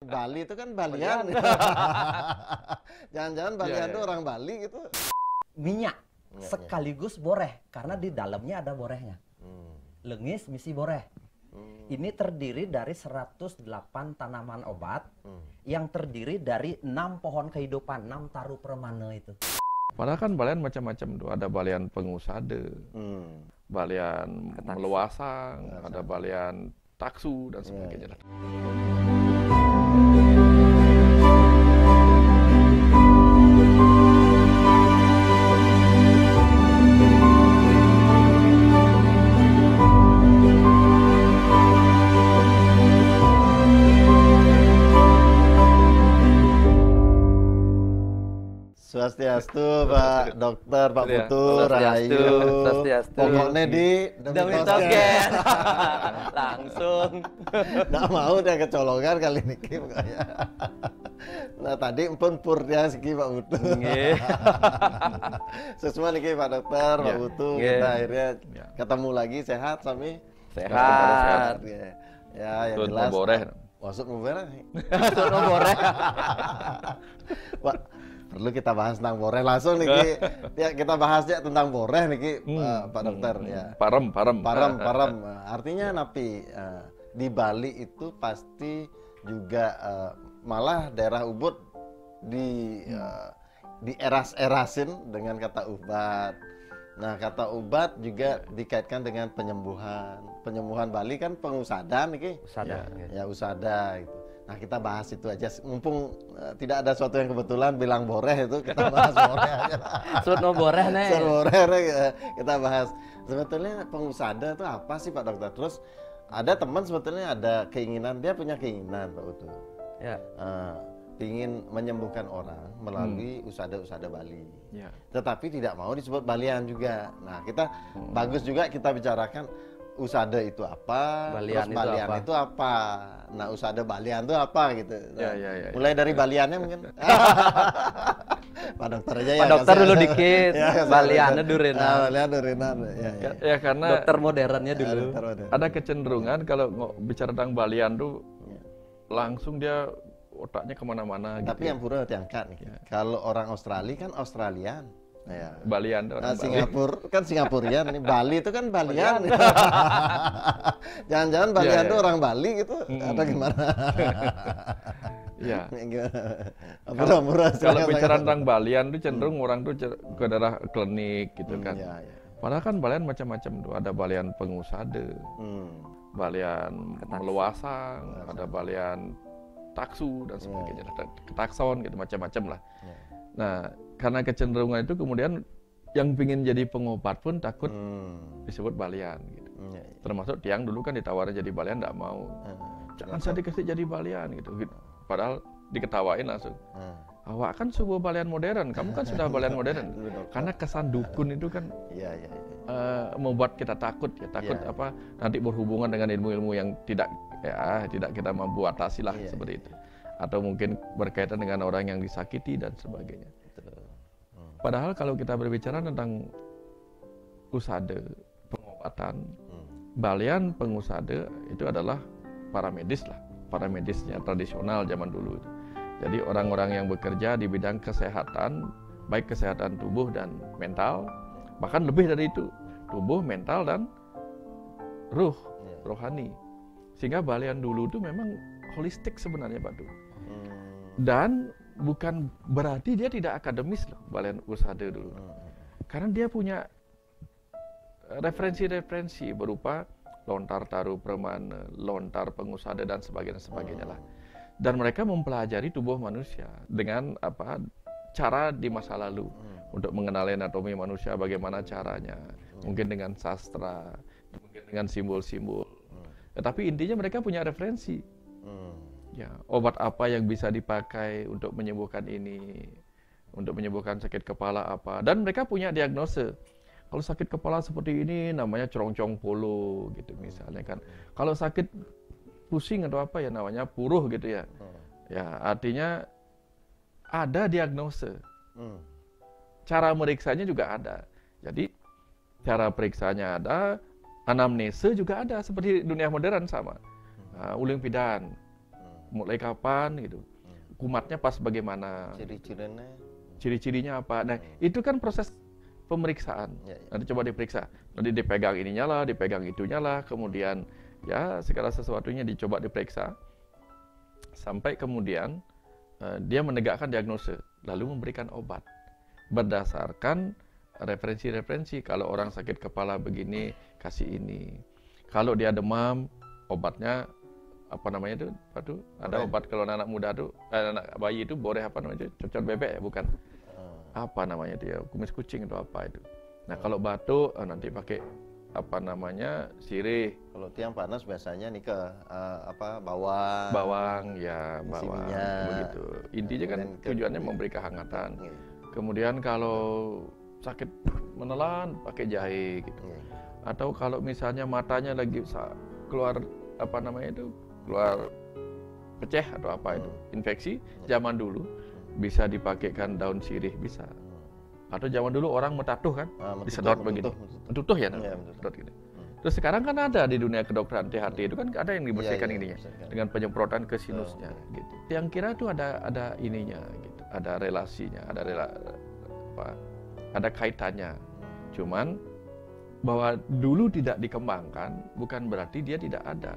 Bali itu kan Balian. Jangan-jangan Balian itu orang Bali gitu. Minyak sekaligus boreh karena di dalamnya ada borehnya. Lengis misi boreh. Ini terdiri dari 108 tanaman obat yang terdiri dari 6 pohon kehidupan, 6 taru permana itu. Padahal kan balian macam-macam tuh, ada balian pengusade, balian meluasang, ada balian taksu dan sebagainya. Swastiastu, Pak Dokter, Pak Putu, Rahayu. Swastiastu. Pokoknya di Demi Tosgen. Langsung. Nggak mau dia kecolongan kali ini pokoknya. Nah tadi pun purnya segi Pak Putu. Sesuai nih Pak Dokter, Pak Putu. Kita akhirnya ketemu lagi sehat Sami. Sehat. Ya yang jelas. Masuk boreh. Masuk boreh. Pak, perlu kita bahas tentang boreh langsung nih ya, kita bahasnya tentang boreh nih Pak Dokter ya. Parem. Artinya napi di Bali itu pasti juga malah daerah Ubud di eras-erasin dengan kata ubat. Nah, kata ubat juga dikaitkan dengan penyembuhan. Penyembuhan Bali kan pengusadan nih. Usada. Ya, usada gitu. Nah, kita bahas itu aja. Mumpung tidak ada sesuatu yang kebetulan bilang boreh itu, kita bahas boreh aja. Sutno boreh nih. Sur boreh kita bahas. Sebetulnya pengusada itu apa sih Pak Dokter? Terus ada teman sebetulnya ada keinginan, dia punya keinginan Pak Utu. Ya. Ingin menyembuhkan orang melalui usada-usada Bali. Ya. Tetapi tidak mau disebut Balian juga. Nah, kita bagus juga kita bicarakan usada itu apa, Balian terus Balian itu apa. Nah, usada Balian itu apa gitu. Nah, mulai dari Baliannya mungkin. Pak Dokter aja ya. Pak Dokter dulu dikit. Baliannya durinan. Balian durinan. Ya karena dokter modernnya dulu. Ada kecenderungan kalau bicara tentang Balian tuh langsung dia otaknya kemana-mana gitu. Tapi yang pura diangkat nih. Kalau orang Australia kan Australian. Ya. Balian orang Singapura kan Singapurian nih. Bali itu kan Balian. Jangan-jangan Balian itu orang Bali gitu. Atau gimana? Iya. Kalau bicara tentang Balian itu cenderung orang tuh ke daerah klinik gitu kan. Padahal kan Balian macam-macam tuh. Ada Balian pengusade, Balian meluasang, ada Balian taksu dan sebagainya, ketakson gitu macam-macam lah. Nah, karena kecenderungan itu kemudian yang ingin jadi pengobat pun takut disebut Balian gitu. Termasuk tiang dulu kan ditawarin jadi Balian nggak mau. Jangan saya dikasih jadi Balian gitu. Padahal diketawain langsung. Awak kan sebuah Balian modern, kamu kan sudah Balian modern. Karena kesan dukun itu kan membuat kita takut apa nanti berhubungan dengan ilmu-ilmu yang tidak kita mampu atasi lah seperti itu. Atau mungkin berkaitan dengan orang yang disakiti dan sebagainya. Padahal kalau kita berbicara tentang usade, pengobatan, Balian pengusade itu adalah para medisnya tradisional zaman dulu. Jadi orang-orang yang bekerja di bidang kesehatan, baik kesehatan tubuh dan mental, bahkan lebih dari itu, tubuh, mental dan rohani. Sehingga Balian dulu itu memang holistik sebenarnya Pak Du. Dan bukan berarti dia tidak akademis loh Balian usade dulu. Karena dia punya referensi-referensi berupa lontar taru permana, lontar pengusade dan sebagainya lah. Dan mereka mempelajari tubuh manusia dengan cara di masa lalu untuk mengenali anatomi manusia, bagaimana caranya, mungkin dengan sastra, mungkin dengan simbol-simbol. Tapi intinya mereka punya referensi. Ya, obat apa yang bisa dipakai untuk menyembuhkan ini, untuk menyembuhkan sakit kepala apa, dan mereka punya diagnose. Kalau sakit kepala seperti ini namanya cerongcong polo gitu misalnya kan. Kalau sakit pusing atau apa ya namanya puruh gitu ya. Ya, artinya ada diagnose. Cara meriksanya juga ada. Jadi cara periksanya ada, anamnese juga ada seperti dunia modern sama. Uling pidan. mulai kapan gitu, kumatnya pas bagaimana, ciri-cirinya apa. Nah itu kan proses pemeriksaan. Nanti coba diperiksa, nanti dipegang ininya lah, dipegang itunya lah, kemudian ya segala sesuatunya dicoba diperiksa sampai kemudian dia menegakkan diagnosa, lalu memberikan obat berdasarkan referensi-referensi. Kalau orang sakit kepala begini kasih ini, kalau dia demam obatnya apa namanya itu, ada obat kalau anak muda tuh, anak bayi itu boreh apa namanya itu, cocok bebek ya bukan, apa namanya itu ya, kumis kucing atau apa itu. Nah kalau batuk nanti pakai apa namanya sirih. Kalau tiang panas biasanya nih ke bawang. Bawang ya, bawang begitu. Intinya kan tujuannya memberi kehangatan. Kemudian kalau sakit menelan pakai jahe gitu. Atau kalau misalnya matanya lagi keluar apa namanya itu, keluar pecah atau apa itu, infeksi, zaman dulu bisa dipakaikan daun sirih bisa. Atau zaman dulu orang metatuh kan, disedot begini, tutuh ya, sedot gini. Terus sekarang kan ada di dunia kedokteran THT itu kan ada yang dibersihkan ininya dengan penyemprotan ke sinusnya gitu. Yang kira itu ada ininya gitu, ada relasinya, ada kaitannya. Cuman bahwa dulu tidak dikembangkan bukan berarti dia tidak ada,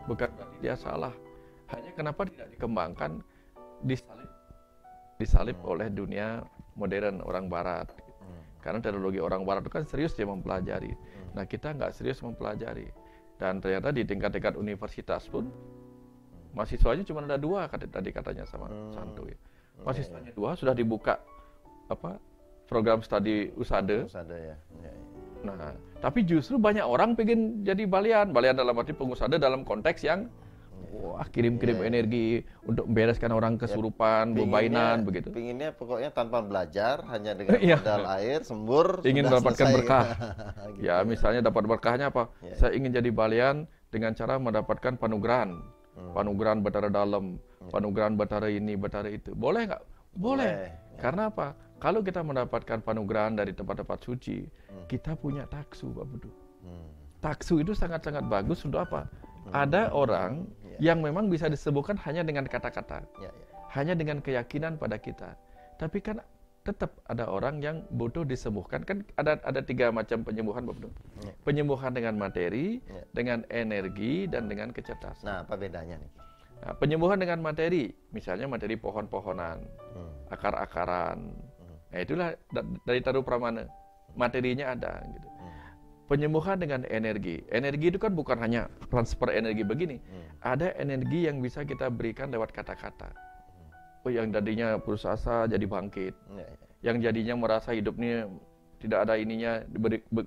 bukan berarti dia salah. Hanya kenapa tidak dikembangkan, disalib oleh dunia modern orang Barat. Karena teknologi orang Barat itu kan serius dia mempelajari. Nah kita nggak serius mempelajari. Dan ternyata di tingkat-tingkat universitas pun mahasiswanya cuma ada 2 tadi katanya sama Santo. Mahasiswanya 2 sudah dibuka program studi USADE. Nah tapi justru banyak orang pengen jadi balian dalam arti pengusada dalam konteks yang kirim-kirim energi untuk membereskan orang kesurupan, bebainan begitu. Pinginnya pokoknya tanpa belajar, hanya dengan modal air, sembur, ingin mendapatkan berkah. Gitu. Ya misalnya dapat berkahnya apa? Saya ingin jadi balian dengan cara mendapatkan panugrahan. Panugrahan Batara Dalam, panugrahan Batara ini, Batara itu. Boleh nggak? Boleh. Karena apa? Kalau kita mendapatkan panugrahan dari tempat-tempat suci, kita punya taksu, Pak Budu. Taksu itu sangat-sangat bagus untuk apa? Ada orang yang memang bisa disembuhkan hanya dengan kata-kata, hanya dengan keyakinan pada kita. Tapi kan tetap ada orang yang butuh disembuhkan. Kan ada 3 macam penyembuhan, Pak Budu. Penyembuhan dengan materi, dengan energi, dan dengan kecerdasan. Nah, apa bedanya nih? Nah, penyembuhan dengan materi, misalnya materi pohon-pohonan, akar-akaran. Nah, itulah dari Taru Pramana. Materinya ada gitu. Penyembuhan dengan energi. Energi itu kan bukan hanya transfer energi begini. Ada energi yang bisa kita berikan lewat kata-kata. Yang jadinya putus asa jadi bangkit. Yang jadinya merasa hidupnya tidak ada ininya,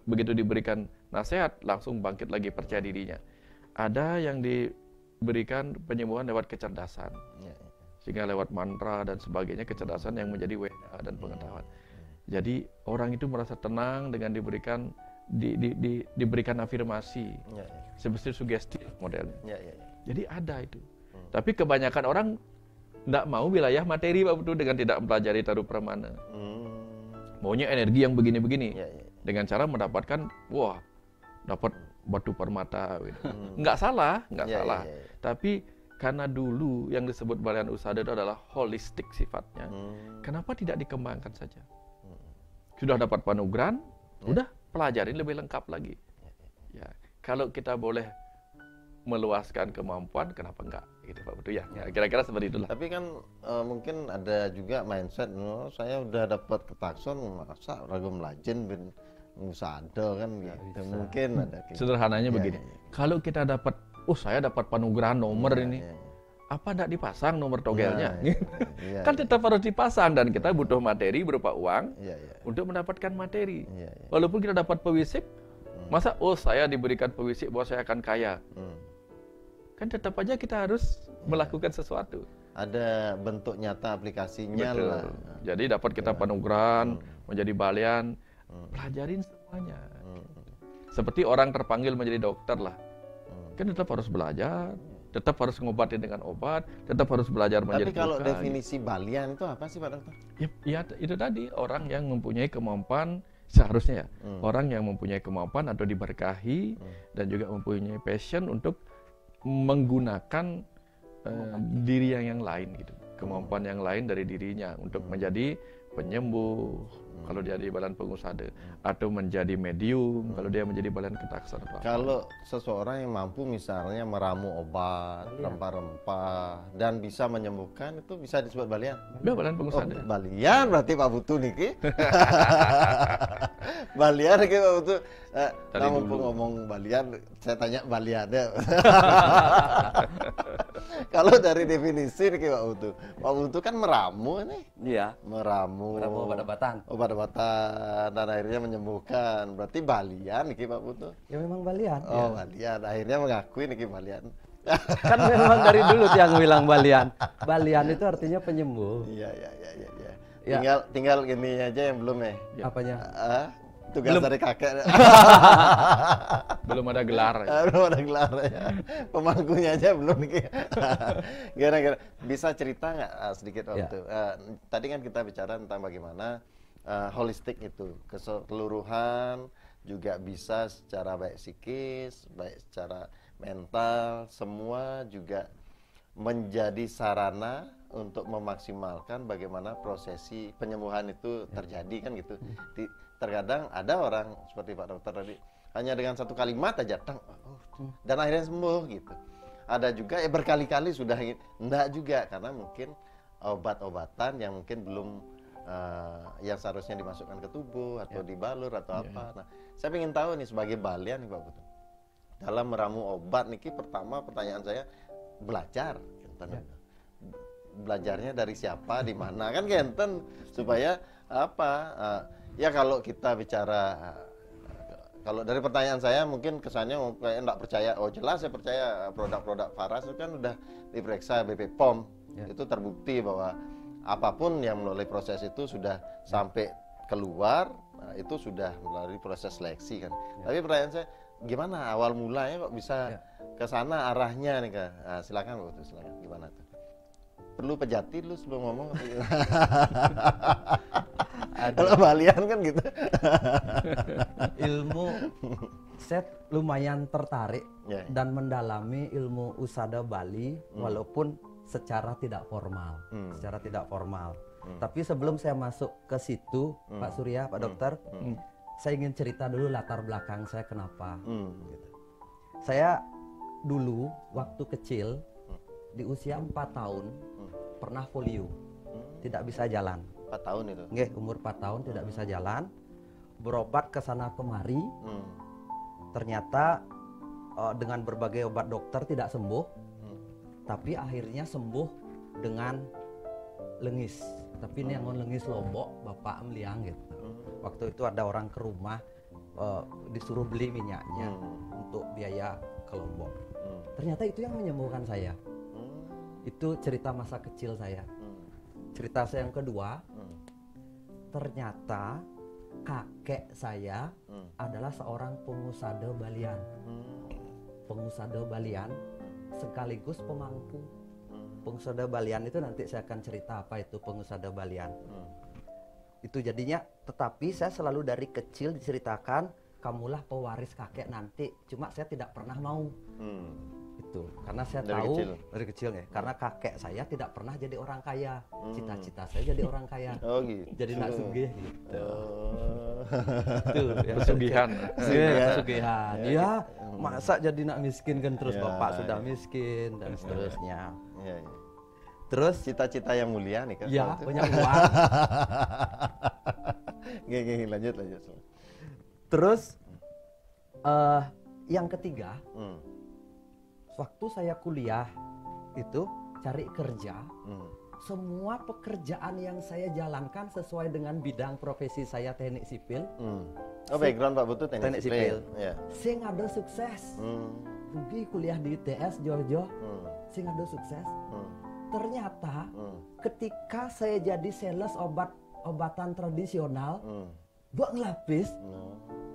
begitu diberikan nasihat langsung bangkit lagi percaya dirinya. Ada yang diberikan penyembuhan lewat kecerdasan. Sehingga lewat mantra dan sebagainya, kecerdasan yang menjadi weda dan pengetahuan. Jadi orang itu merasa tenang dengan diberikan afirmasi, seperti sugesti modelnya. Jadi ada itu. Tapi kebanyakan orang tidak mau wilayah materi, Pak Putu, dengan tidak mempelajari Taru Pramana. Maunya energi yang begini-begini, dengan cara mendapatkan, dapat batu permata. Gitu. Nggak salah. Tapi karena dulu yang disebut balian usada itu adalah holistik sifatnya, kenapa tidak dikembangkan saja? Sudah dapat panugrahan, udah pelajarin lebih lengkap lagi. Ya, kalau kita boleh meluaskan kemampuan, kenapa enggak? Gitu Pak Putu ya. Kira-kira seperti itulah. Tapi kan mungkin ada juga mindset, saya udah dapat ketakson, masa ragu melajen bin usada kan gitu. Mungkin ada. Sederhananya begini. Kalau kita dapat, saya dapat panugrahan nomor ini. Apa enggak dipasang nomor togelnya? Kan tetap harus dipasang, dan kita butuh materi berupa uang untuk mendapatkan materi. Walaupun kita dapat pewisik, masa saya diberikan pewisik bahwa saya akan kaya? Kan tetap aja kita harus melakukan sesuatu. Ada bentuk nyata aplikasinya. Betul. Lah. Jadi dapat kita panugrahan, menjadi balian, pelajarin semuanya. Seperti orang terpanggil menjadi dokter lah. Kan tetap harus belajar. Tetap harus ngobatin dengan obat, tetap harus belajar menjadi. Tapi kalau definisi balian itu apa sih Pak Dokter? Ya itu tadi, orang yang mempunyai kemampuan, seharusnya orang yang mempunyai kemampuan atau diberkahi dan juga mempunyai passion untuk menggunakan diri yang lain gitu, kemampuan yang lain dari dirinya untuk menjadi penyembuh kalau dia di Balian Pengusada, atau menjadi medium kalau dia menjadi Balian Ketaksar. Kalau seseorang yang mampu misalnya meramu obat, rempah-rempah dan bisa menyembuhkan, itu bisa disebut Balian. Ya, Balian Pengusada. Balian berarti Pak Putu niki. Balian niki Pak Putu. Nah, mumpung ngomong Balian, saya tanya Balian ya. Kalau dari definisi niki Pak Putu kan meramu nih. Iya. Meramu obat-obatan. Obat-obatan dan akhirnya menyembuhkan. Berarti Balian niki Pak Putu. Ya memang Balian. Oh, Balian. Akhirnya mengakui niki Balian. Kan memang dari dulu yang bilang Balian. Balian itu artinya penyembuh. Iya. Ya. Tinggal gini aja yang belum ya. Apanya? Tugas dari kakek. Belum ada gelar. Belum ada gelar ya. Pemangkunya aja belum nih. Gara-gara bisa cerita nggak sedikit waktu? Tadi kan kita bicara tentang bagaimana holistik itu, keseluruhan juga bisa secara baik psikis, baik secara mental, semua juga menjadi sarana untuk memaksimalkan bagaimana prosesi penyembuhan itu terjadi kan gitu. Terkadang ada orang seperti Pak Dokter tadi hanya dengan satu kalimat aja dan akhirnya sembuh gitu. Ada juga berkali-kali sudah enggak juga karena mungkin obat-obatan yang mungkin belum yang seharusnya dimasukkan ke tubuh atau dibalur atau apa. Nah, saya ingin tahu nih sebagai Balian nih Pak Putu. Dalam meramu obat niki pertama pertanyaan saya belajar belajarnya dari siapa, di mana kan genten supaya apa? Ya kalau kita bicara, kalau dari pertanyaan saya mungkin kesannya kayak enggak percaya. Oh jelas saya percaya produk-produk Faras itu kan udah diperiksa BP POM, itu terbukti bahwa apapun yang melalui proses itu sudah sampai keluar, itu sudah melalui proses seleksi kan. Tapi pertanyaan saya, gimana awal mulanya kok bisa ke sana arahnya nih Kak? Nah, silakan Bu, silakan gimana tuh? Perlu pejati dulu sebelum ngomong. Kalau Balian kan gitu. Ilmu saya lumayan tertarik dan mendalami ilmu Usada Bali walaupun secara tidak formal. Tapi sebelum saya masuk ke situ, Pak Surya, Pak Dokter, saya ingin cerita dulu latar belakang saya kenapa. Gitu. Saya dulu waktu kecil di usia 4 tahun pernah polio, tidak bisa jalan. 4 tahun itu? Nggih, umur 4 tahun tidak bisa jalan. Berobat ke sana kemari, ternyata dengan berbagai obat dokter tidak sembuh, tapi akhirnya sembuh dengan lengis. Tapi ini yang lengis Lombok, Bapak Meliang gitu. Waktu itu ada orang ke rumah, disuruh beli minyaknya untuk biaya ke Lombok. Ternyata itu yang menyembuhkan saya. Itu cerita masa kecil saya. Cerita saya yang kedua, ternyata kakek saya adalah seorang pengusada Balian. Pengusada Balian sekaligus pemangku. Pengusada Balian itu nanti saya akan cerita apa itu pengusada Balian. Itu jadinya, tetapi saya selalu dari kecil diceritakan, kamulah pewaris kakek nanti. Cuma saya tidak pernah mau. Itu karena saya tahu dari kecil ya, karena kakek saya tidak pernah jadi orang kaya. Cita-cita saya jadi orang kaya. Oh gitu. Jadi nak sugih gitu. Itu ya, pesugihan. Pesugihan. Ya, masa jadi nak miskin kan terus bapak sudah miskin dan seterusnya. Terus cita-cita yang mulia nih kan? Ya, banyak uang. Gini, lanjut. Terus yang ketiga, waktu saya kuliah itu cari kerja, semua pekerjaan yang saya jalankan sesuai dengan bidang profesi saya teknik sipil. Oh background Pak Putu teknik sipil. Saya ngado sukses. Pergi kuliah di ITS Jojo, saya ngado sukses. Ternyata ketika saya jadi sales obatan tradisional, buat ngelapis.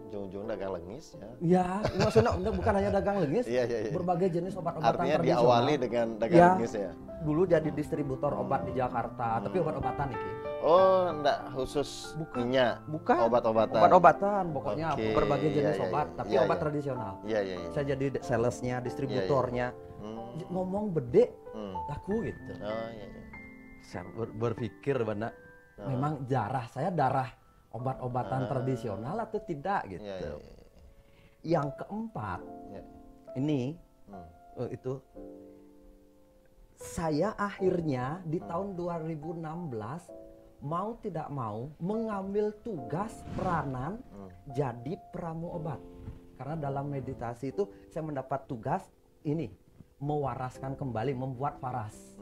Ujung-ujung dagang lengis ya. Ya, maksudnya bukan hanya dagang lengis, berbagai jenis obat-obatan artinya tradisional. diawali dengan dagang lengis ya. Dulu jadi distributor obat di Jakarta, tapi obat-obatan iki. Oh, enggak khusus minyak. Bukan. Obat-obatan. Obat-obatan, pokoknya berbagai jenis obat, tapi iya, obat iya. tradisional. Iya. Saya jadi salesnya, distributornya. ngomong bede laku gitu. Oh iya. Saya berpikir benar, memang darah obat-obatan tradisional atau tidak gitu. Iya. Yang keempat, ini itu saya akhirnya di tahun 2016 mau tidak mau mengambil tugas peranan jadi peramu obat. Karena dalam meditasi itu saya mendapat tugas ini, mewaraskan kembali, membuat waras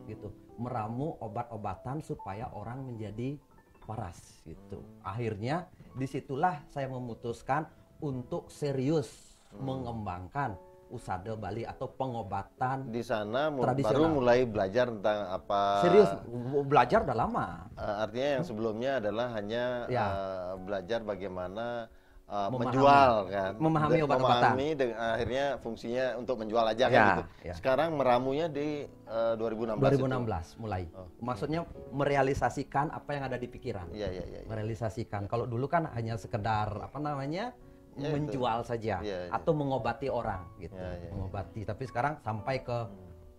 gitu, meramu obat-obatan supaya orang menjadi waras gitu. Akhirnya disitulah saya memutuskan untuk serius mengembangkan Usada Bali atau pengobatan di sana tradisional. baru mulai belajar tentang apa. Serius belajar udah lama. Artinya yang sebelumnya adalah hanya belajar bagaimana Memahami. menjual kan, Memahami obat-obatan. Akhirnya fungsinya untuk menjual aja kan gitu. Sekarang meramunya di 2016 mulai. Maksudnya merealisasikan apa yang ada di pikiran. Iya. Merealisasikan. Kalau dulu kan hanya sekedar apa namanya menjual saja Iya. atau mengobati orang gitu. Mengobati. Tapi sekarang sampai ke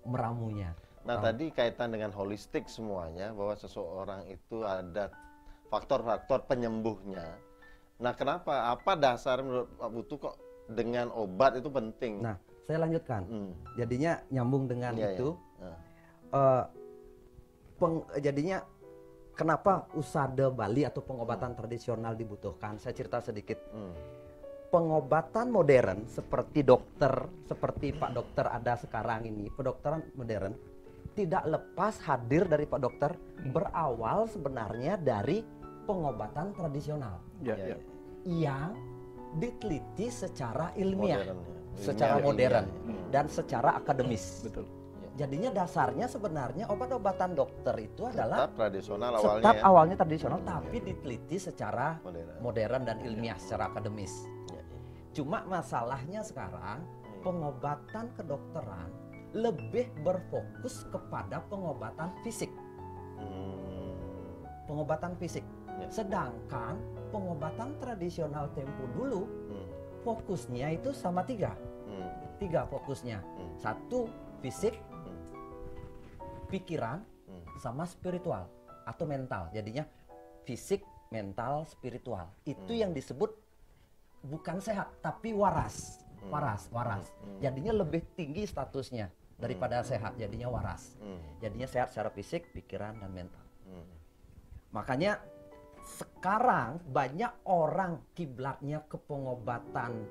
meramunya. Nah, tadi kaitan dengan holistik semuanya, bahwa seseorang itu ada faktor-faktor penyembuhnya. Nah, kenapa? Apa dasar menurut Pak Putu kok dengan obat itu penting? Nah, saya lanjutkan. Jadinya nyambung dengan itu. Jadinya kenapa Usada Bali atau pengobatan tradisional dibutuhkan? Saya cerita sedikit. Pengobatan modern seperti seperti Pak Dokter ada sekarang ini, kedokteran modern tidak lepas hadir dari Pak Dokter, berawal sebenarnya dari pengobatan tradisional yang diteliti secara ilmiah, secara modern dan secara akademis. Betul. Jadinya dasarnya sebenarnya obat-obatan dokter itu adalah tetap tradisional awalnya tradisional, tapi diteliti secara modern dan ilmiah, secara akademis. Cuma masalahnya sekarang pengobatan kedokteran lebih berfokus kepada pengobatan fisik. Pengobatan fisik. Sedangkan pengobatan tradisional tempo dulu fokusnya itu sama tiga fokusnya. Satu fisik, pikiran, sama spiritual atau mental. Jadinya fisik, mental, spiritual. Itu yang disebut bukan sehat tapi waras. Jadinya lebih tinggi statusnya daripada sehat, jadinya waras. Jadinya sehat secara fisik, pikiran, dan mental. Makanya sekarang banyak orang kiblatnya ke pengobatan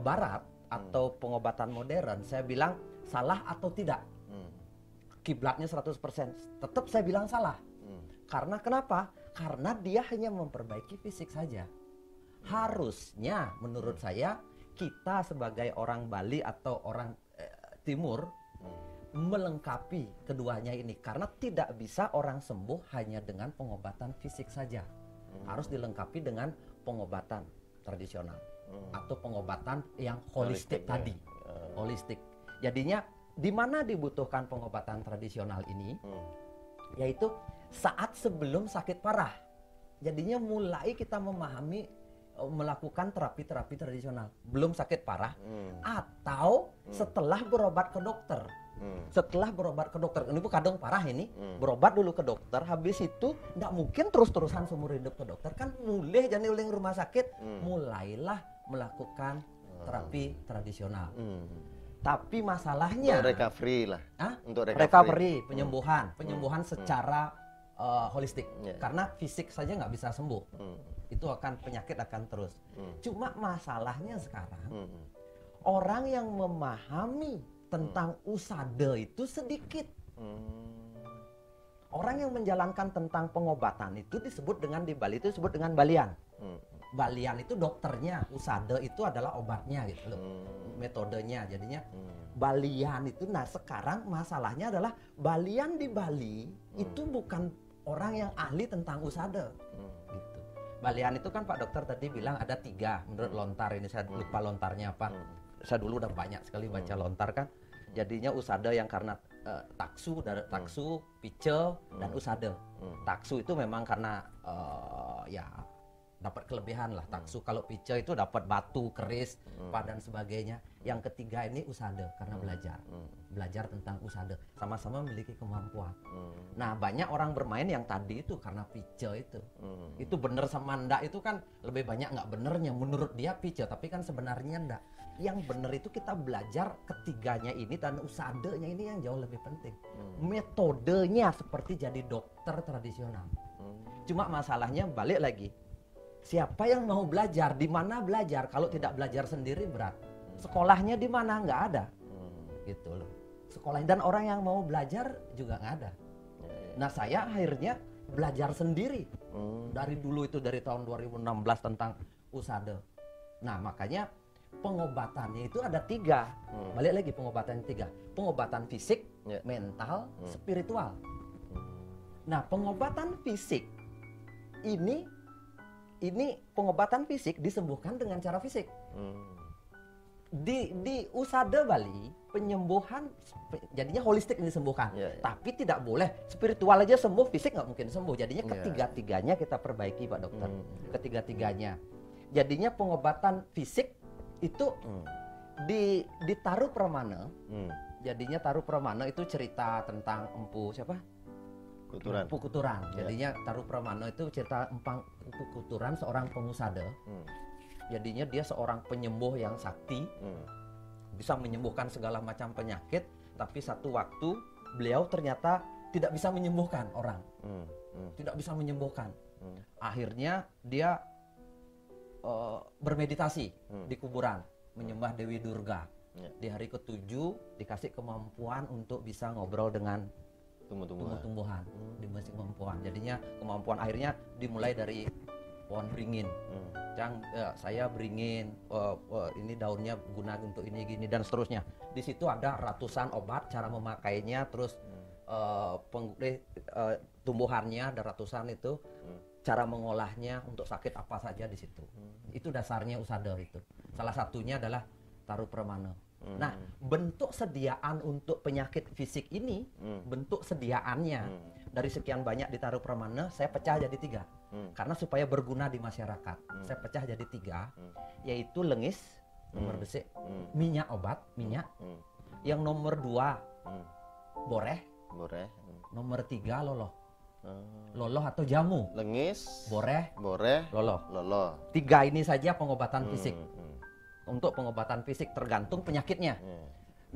barat atau pengobatan modern. Saya bilang salah atau tidak? Kiblatnya 100%. Tetap saya bilang salah. Karena kenapa? Karena dia hanya memperbaiki fisik saja. Harusnya menurut saya kita sebagai orang Bali atau orang Timur melengkapi keduanya ini, karena tidak bisa orang sembuh hanya dengan pengobatan fisik saja. Harus dilengkapi dengan pengobatan tradisional atau pengobatan yang holistik tadi. Holistik. Jadinya di mana dibutuhkan pengobatan tradisional ini? Yaitu saat sebelum sakit parah. Jadinya mulai kita memahami melakukan terapi-terapi tradisional belum sakit parah, atau setelah berobat ke dokter. Setelah berobat ke dokter, ini kadang parah ini, berobat dulu ke dokter, habis itu tidak mungkin terus-terusan seumur hidup ke dokter, kan mulai jadi uling rumah sakit, mulailah melakukan terapi tradisional. Tapi masalahnya untuk recovery lah. Untuk recovery, penyembuhan secara holistik. Karena fisik saja nggak bisa sembuh. Itu penyakit akan terus. Cuma masalahnya sekarang orang yang memahami tentang Usada itu sedikit. Orang yang menjalankan tentang pengobatan itu disebut dengan, di Bali itu disebut dengan balian. Balian itu dokternya, Usada itu adalah obatnya gitu loh. Metodenya. Jadinya balian itu, nah sekarang masalahnya adalah balian di Bali itu bukan orang yang ahli tentang Usada. Gitu. Balian itu kan Pak Dokter tadi bilang ada 3 menurut lontar ini, saya lupa lontarnya apa. Saya dulu udah banyak sekali baca lontar kan. Jadinya Usada yang karena taksu, pice, dan Usada. Taksu itu memang karena dapat kelebihan lah. Taksu kalau pice itu dapat batu, keris, dan sebagainya. Yang ketiga ini usada karena belajar tentang usada, sama-sama memiliki kemampuan. Nah banyak orang bermain yang tadi itu karena pice itu bener sama ndak itu kan lebih banyak nggak benernya menurut dia pice, tapi kan sebenarnya ndak. Yang bener itu kita belajar ketiganya ini dan usadanya ini yang jauh lebih penting. Metodenya seperti jadi dokter tradisional. Cuma masalahnya balik lagi. Siapa yang mau belajar? Di mana belajar? Kalau tidak belajar sendiri berat. Sekolahnya di mana? Nggak ada. Gitu loh. Sekolah dan orang yang mau belajar juga nggak ada. Nah saya akhirnya belajar sendiri. Dari dulu itu dari tahun 2016 tentang usada. Nah makanya pengobatannya itu ada 3. Balik lagi pengobatannya 3. Pengobatan fisik, mental, spiritual. Nah pengobatan fisik ini pengobatan fisik disembuhkan dengan cara fisik. Di usada Bali penyembuhan jadinya holistik disembuhkan. Tapi tidak boleh spiritual aja sembuh, fisik nggak mungkin sembuh. Jadinya ketiga-tiganya kita perbaiki Pak Dokter. Ketiga-tiganya. Jadinya pengobatan fisik itu ditaruh Pramana. Jadinya taruh Pramana itu cerita tentang Empu siapa? Empu Kuturan. Jadinya Taruh Pramana itu cerita Empu Kuturan seorang pengusada. Jadinya dia seorang penyembuh yang sakti. Bisa menyembuhkan segala macam penyakit, tapi satu waktu beliau ternyata tidak bisa menyembuhkan orang. Tidak bisa menyembuhkan. Akhirnya dia bermeditasi di kuburan, menyembah Dewi Durga. Di hari ke-7 dikasih kemampuan untuk bisa ngobrol dengan tumbuh-tumbuhan, dikasih kemampuan. Jadinya kemampuan akhirnya dimulai dari pohon beringin. Saya beringin, ini daunnya guna untuk ini gini dan seterusnya. Di situ ada ratusan obat, cara memakainya, terus tumbuhannya ada ratusan itu, cara mengolahnya untuk sakit apa saja di situ. Itu dasarnya usada itu. Salah satunya adalah Taruh Pramana. Nah, bentuk sediaan untuk penyakit fisik ini, bentuk sediaannya dari sekian banyak di Taruh Pramana, saya pecah jadi 3. Karena supaya berguna di masyarakat, saya pecah jadi 3, yaitu lengis, nomor besik, minyak obat, minyak. Yang nomor 2, boreh. Nomor 3, loloh. Loloh atau jamu. Lengis, boreh, loloh. 3 ini saja pengobatan fisik. Untuk pengobatan fisik tergantung penyakitnya.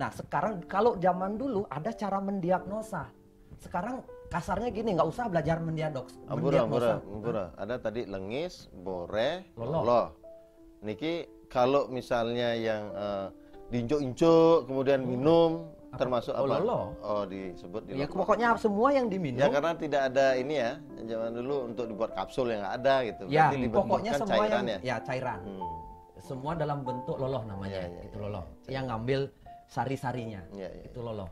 Nah sekarang kalau zaman dulu ada cara mendiagnosa. Sekarang kasarnya gini, nggak usah belajar mendiagnosa. Ada tadi lengis, boreh, loloh. Niki kalau misalnya yang diinjok-injok kemudian minum termasuk apa? Loloh. Oh disebut di ya pokoknya semua yang diminum. Ya karena tidak ada ini ya, zaman dulu untuk dibuat kapsul yang nggak ada gitu. Ya pokoknya semua cairan yang cairan. Semua dalam bentuk loloh namanya, itu loloh. Yang ngambil sari-sarinya, itu loloh.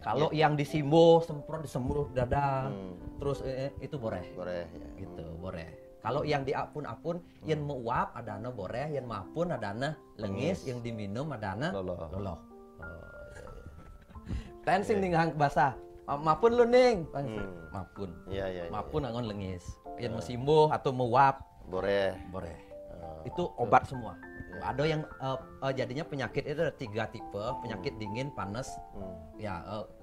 Kalau yang disimbo, semprot dada, terus itu boreh. Gitu, boreh. Kalau yang diapun-apun, yang meuap adana boreh, yang maapun adana lengis, yang diminum adana loloh. Tensing dengan bahasa, maapun lu ning, maapun. Maapun angon lengis. Yang mesimbo atau meuap, boreh. Itu obat semua. Ada yang jadinya penyakit itu ada 3 tipe, penyakit dingin, panas,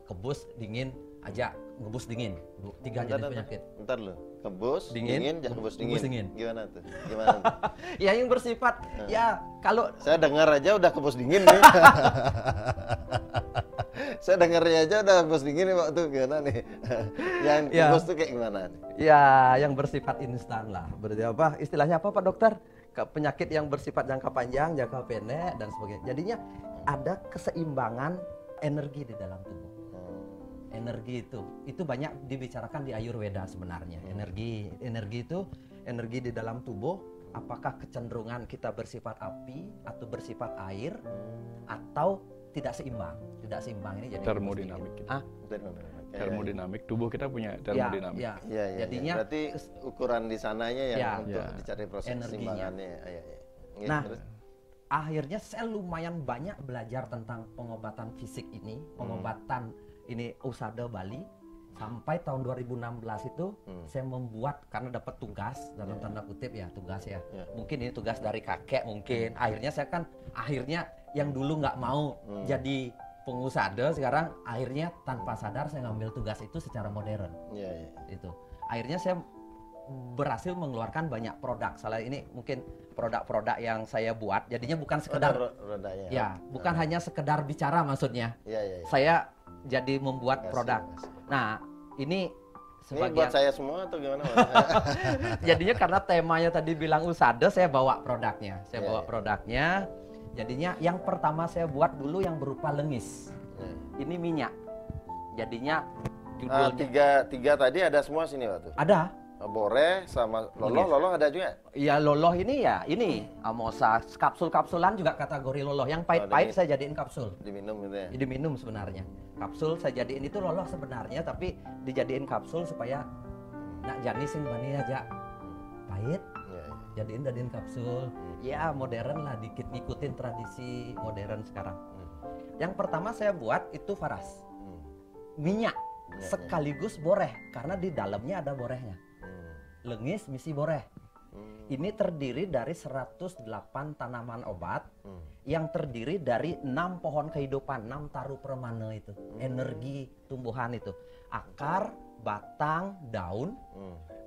kebus, dingin, aja ngebus dingin. 3 jenis penyakit. Bentar lu, kebus, dingin, kebus dingin. Gimana tuh? Ya yang bersifat, ya kalau saya dengar aja udah kebus dingin nih. Saya dengarnya aja udah kebus dingin nih waktu gimana nih? Yang kebus tuh kayak gimana nih? Ya yang bersifat instan lah. Berarti apa? Istilahnya apa Pak Dokter? Penyakit yang bersifat jangka panjang, jangka pendek dan sebagainya. Jadinya ada keseimbangan energi di dalam tubuh. Energi itu banyak dibicarakan di Ayurveda sebenarnya. Energi itu energi di dalam tubuh. Apakah kecenderungan kita bersifat api atau bersifat air atau tidak seimbang? Tidak seimbang ini jadi termodinamik. Termodinamik, tubuh kita punya termodinamik. Jadinya berarti ukuran di sananya yang untuk dicari proses keseimbangannya. Nah, akhirnya saya lumayan banyak belajar tentang pengobatan fisik ini, pengobatan ini usada Bali. Sampai tahun 2016 itu saya membuat, karena dapat tugas dalam tanda kutip ya, tugas ya. Mungkin ini tugas dari kakek mungkin. Akhirnya saya kan yang dulu nggak mau jadi pengusaha, sekarang akhirnya tanpa sadar saya ngambil tugas itu secara modern. Itu. Akhirnya saya berhasil mengeluarkan banyak produk. Salah ini mungkin produk-produk yang saya buat, jadinya bukan sekedar bukan hanya sekedar bicara maksudnya. Saya jadi membuat produk. Nah, ini buat saya semua atau gimana? Jadinya karena temanya tadi bilang usada, saya bawa produknya. Jadinya yang pertama saya buat dulu yang berupa lengis. Ini minyak. Jadinya judulnya tiga tadi ada semua sini waktu. Ada. Boreh sama loloh ada juga? Iya, loloh ini amosa, kapsul-kapsulan juga kategori loloh. Yang pahit-pahit saya jadiin kapsul. Diminum gitu ya? Diminum sebenarnya. Kapsul saya jadiin itu loloh sebenarnya, tapi dijadiin kapsul supaya nak jani sing bani aja pahit. Jadiin kapsul. Ya modern lah, dikit ngikutin tradisi modern sekarang. Yang pertama saya buat itu Faras. Minyak sekaligus boreh, karena di dalamnya ada borehnya. Lengis misi boreh. Ini terdiri dari 108 tanaman obat yang terdiri dari 6 pohon kehidupan, 6 taru permana itu. Energi tumbuhan itu. Akar, batang, daun,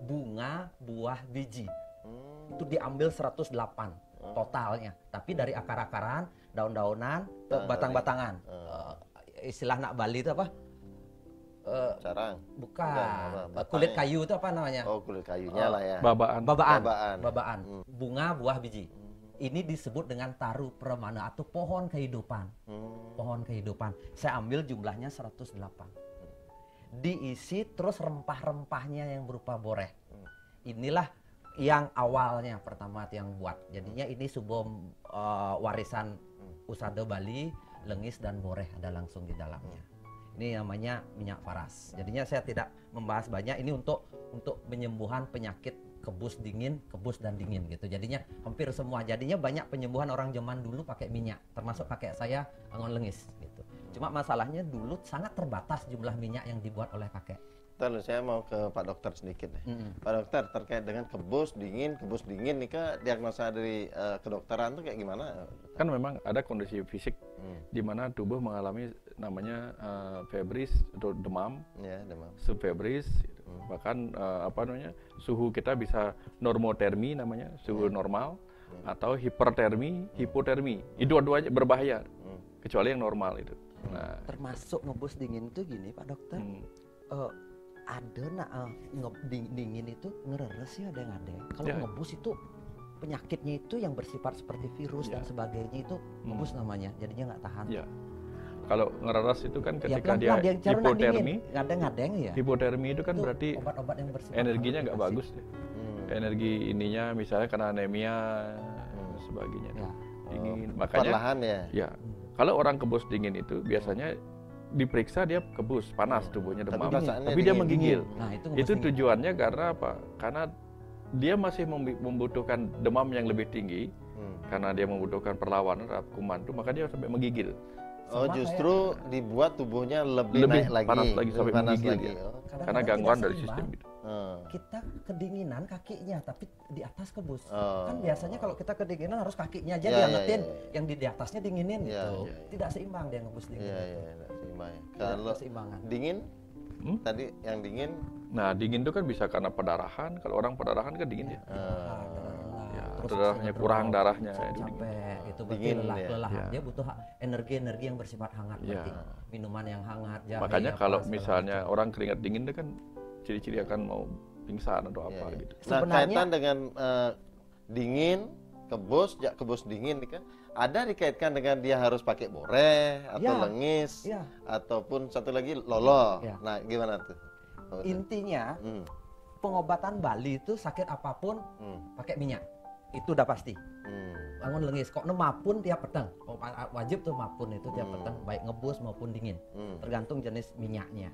bunga, buah, biji. Itu diambil 108 totalnya. Tapi dari akar-akaran, daun-daunan, batang-batangan. Istilah nak Bali itu apa? Carang. Bukan. Kulit kayu itu apa namanya? Oh, kulit kayunya lah ya. Babaan. Bunga, buah, biji. Ini disebut dengan taru permana atau pohon kehidupan. Pohon kehidupan. Saya ambil jumlahnya 108. Diisi terus rempah-rempahnya yang berupa boreh. Inilah yang awalnya pertama yang buat. Jadinya ini sebuah warisan usada Bali, lengis dan boreh ada langsung di dalamnya. Ini namanya minyak Faras. Jadinya saya tidak membahas banyak. Ini untuk penyembuhan penyakit kebus dan dingin gitu. Jadinya hampir semua. Jadinya banyak penyembuhan orang zaman dulu pakai minyak. Termasuk kakek saya angon lengis gitu. Cuma masalahnya dulu sangat terbatas jumlah minyak yang dibuat oleh kakek. Lalu saya mau ke Pak Dokter sedikit deh. Pak Dokter, terkait dengan kebus dingin nih, diagnosa dari kedokteran tuh kayak gimana? Kan memang ada kondisi fisik di mana tubuh mengalami namanya febris atau demam, subfebris, bahkan suhu kita bisa normotermi namanya, suhu normal, atau hipertermi, hipotermi. Itu dua-duanya berbahaya, kecuali yang normal itu. Nah, termasuk ngebus dingin itu gini Pak Dokter. Ada dingin itu ngereres sih, ada yang ada. Kalau ngebus itu penyakitnya itu yang bersifat seperti virus dan sebagainya itu ngebus namanya, jadinya nggak tahan. Kalau ngereres itu kan ketika dia hipotermi, ngadeng ya. Hipotermi itu kan berarti obat-obat yang bersifat energinya nggak bagus ya. Energi ininya misalnya karena anemia sebagainya. Dingin. Makanya perlahan ya. Kalau orang kebus dingin itu biasanya diperiksa dia kebus, panas tubuhnya, demam, tapi dia menggigil. Nah, itu tujuannya karena apa? Karena dia masih membutuhkan demam yang lebih tinggi, karena dia membutuhkan perlawanan terhadap kuman itu, maka dia sampai menggigil. Justru dibuat tubuhnya lebih naik lagi, panas lagi sampai menggigil lagi. Karena gangguan dari sistem itu. Kita kedinginan kakinya, tapi di atas kebus. Kan biasanya kalau kita kedinginan harus kakinya aja diangetin, yang di atasnya dinginin gitu. Tidak seimbang dia ngebus dingin. Tidak seimbang. Kalau dingin, tadi yang dingin. Nah, dingin itu kan bisa karena pendarahan. Kalau orang pendarahan kan dingin ya. Darahnya kurang, darahnya capek gitu, berarti lelah. Dia butuh energi yang bersifat hangat, berarti minuman yang hangat. Makanya kalau misalnya orang keringat dingin itu kan ciri-ciri akan mau pingsan atau apa gitu. Nah, kaitan dengan dingin, kebus dingin kan ada dikaitkan dengan dia harus pakai boreh atau lengis ataupun satu lagi loloh. Nah, gimana tuh? Intinya pengobatan Bali itu sakit apapun pakai minyak. Itu udah pasti. Bangun lengis kok mapun tiap petang. Wajib tuh mapun itu tiap petang, baik ngebus maupun dingin. Tergantung jenis minyaknya.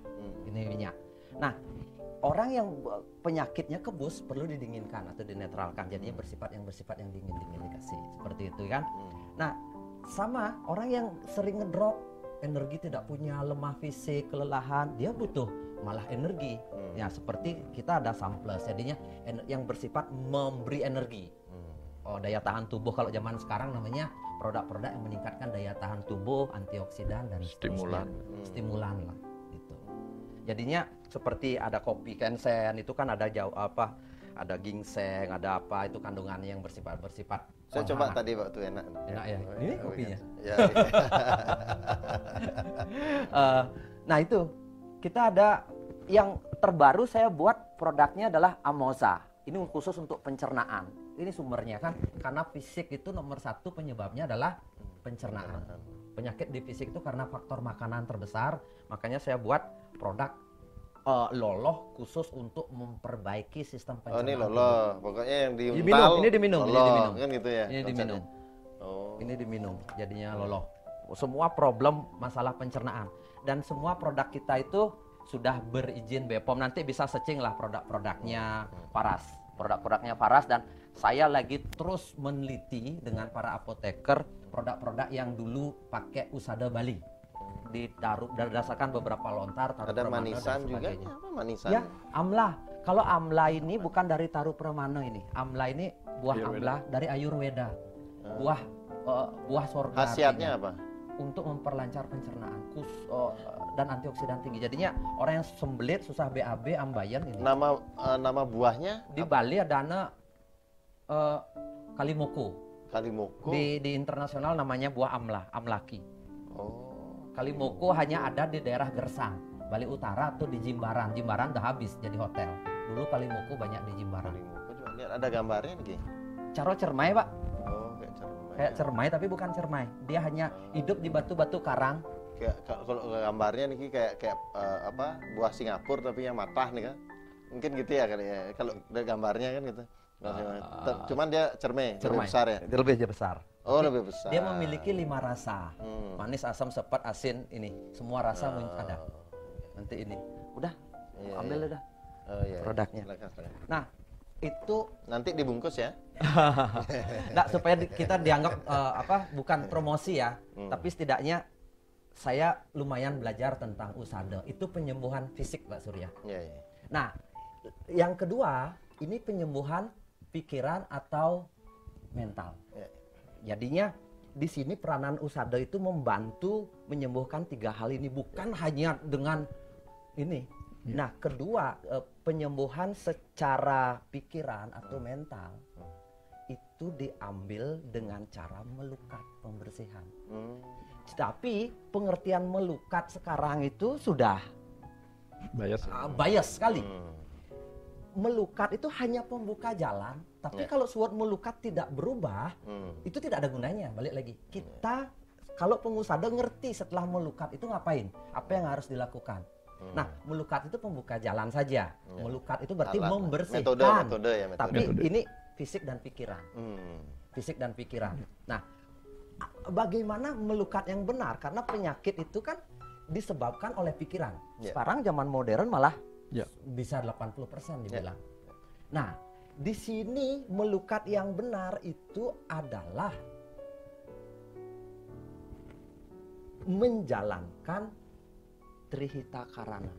Ini minyak. Nah, orang yang penyakitnya kebus perlu didinginkan atau dinetralkan. Jadinya bersifat yang dingin dikasih. Seperti itu kan. Nah, sama orang yang sering ngedrop, energi tidak punya, lemah fisik, kelelahan, dia butuh malah energi. Ya seperti kita ada surplus, jadinya yang bersifat memberi energi. Daya tahan tubuh kalau zaman sekarang namanya produk-produk yang meningkatkan daya tahan tubuh, antioksidan dan stimulan lah gitu. Jadinya seperti ada kopi Kensen itu kan ada ada ginseng, ada apa itu kandungannya yang bersifat saya coba tadi waktu enak ya. Ini kopinya ya. Nah itu kita ada yang terbaru, saya buat produknya adalah Amosa. Ini khusus untuk pencernaan. Ini sumbernya kan karena fisik itu nomor 1 penyebabnya adalah pencernaan. Penyakit di fisik itu karena faktor makanan terbesar. Makanya saya buat produk loloh khusus untuk memperbaiki sistem pencernaan. Ini loloh, pokoknya yang diuntal. Ini diminum. Kan gitu ya. Ini diminum. Ini diminum, jadinya loloh. Semua problem masalah pencernaan dan semua produk kita itu sudah berizin BPOM. Nanti bisa searching lah produk-produknya Paras. Produk-produknya Paras, dan saya lagi terus meneliti dengan para apoteker produk-produk yang dulu pakai usada Bali. Berdasarkan beberapa lontar taruh ada permana manisan dan juga. sebagainya. Apa manisan? Ya, amla. Kalau amla ini bukan dari taruh permana ini. Amla ini buah amla dari Ayurveda. Buah sorga. Khasiatnya apa? Untuk memperlancar pencernaan dan antioksidan tinggi. Jadinya orang yang sembelit, susah BAB, ambayan ini. Nama buahnya di Bali ada Kalimoko. Kalimoko. Di internasional namanya buah amlaki. Kalimoko hanya ada di daerah Gersang, Bali Utara atau di Jimbaran. Jimbaran udah habis jadi hotel. Dulu Kalimoko banyak di Jimbaran. Kalimoko juga lihat ada gambarnya nih. Caro cermai, Pak. Kayak cermai. Kayak cermai tapi bukan cermai. Dia hanya hidup di batu-batu karang. Kalau gambarnya nih kayak buah Singapura tapi yang matah nih kan. Mungkin gitu ya kali ya. Kalau dari gambarnya kan gitu. Cuman dia cermai, lebih besar ya. Dia lebih besar. Lebih besar. Dia memiliki 5 rasa. Manis, asam, sepet, asin ini. Semua rasa ada. Nanti ini. Udah. Ambil udah. Produknya. Nah, itu nanti dibungkus ya. Nah, supaya kita dianggap bukan promosi ya, tapi setidaknya saya lumayan belajar tentang usada. Itu penyembuhan fisik, Pak Surya. Nah, yang kedua, ini penyembuhan pikiran atau mental. Jadinya di sini peranan usada itu membantu menyembuhkan 3 hal ini, bukan hanya dengan ini. Nah, kedua, penyembuhan secara pikiran atau mental itu diambil dengan cara melukat, pembersihan. Tapi pengertian melukat sekarang itu sudah bias sekali. Melukat itu hanya pembuka jalan, tapi kalau suatu melukat tidak berubah, itu tidak ada gunanya. Balik lagi, kita kalau pengusada ngerti setelah melukat itu ngapain, apa yang harus dilakukan. Nah, melukat itu pembuka jalan saja. Melukat itu berarti membersihkan. Metode. Tapi ini fisik dan pikiran. Fisik dan pikiran. Nah, bagaimana melukat yang benar? Karena penyakit itu kan disebabkan oleh pikiran. Sekarang zaman modern malah bisa 80% dibilang. Nah, di sini melukat yang benar itu adalah menjalankan Trihita Karana.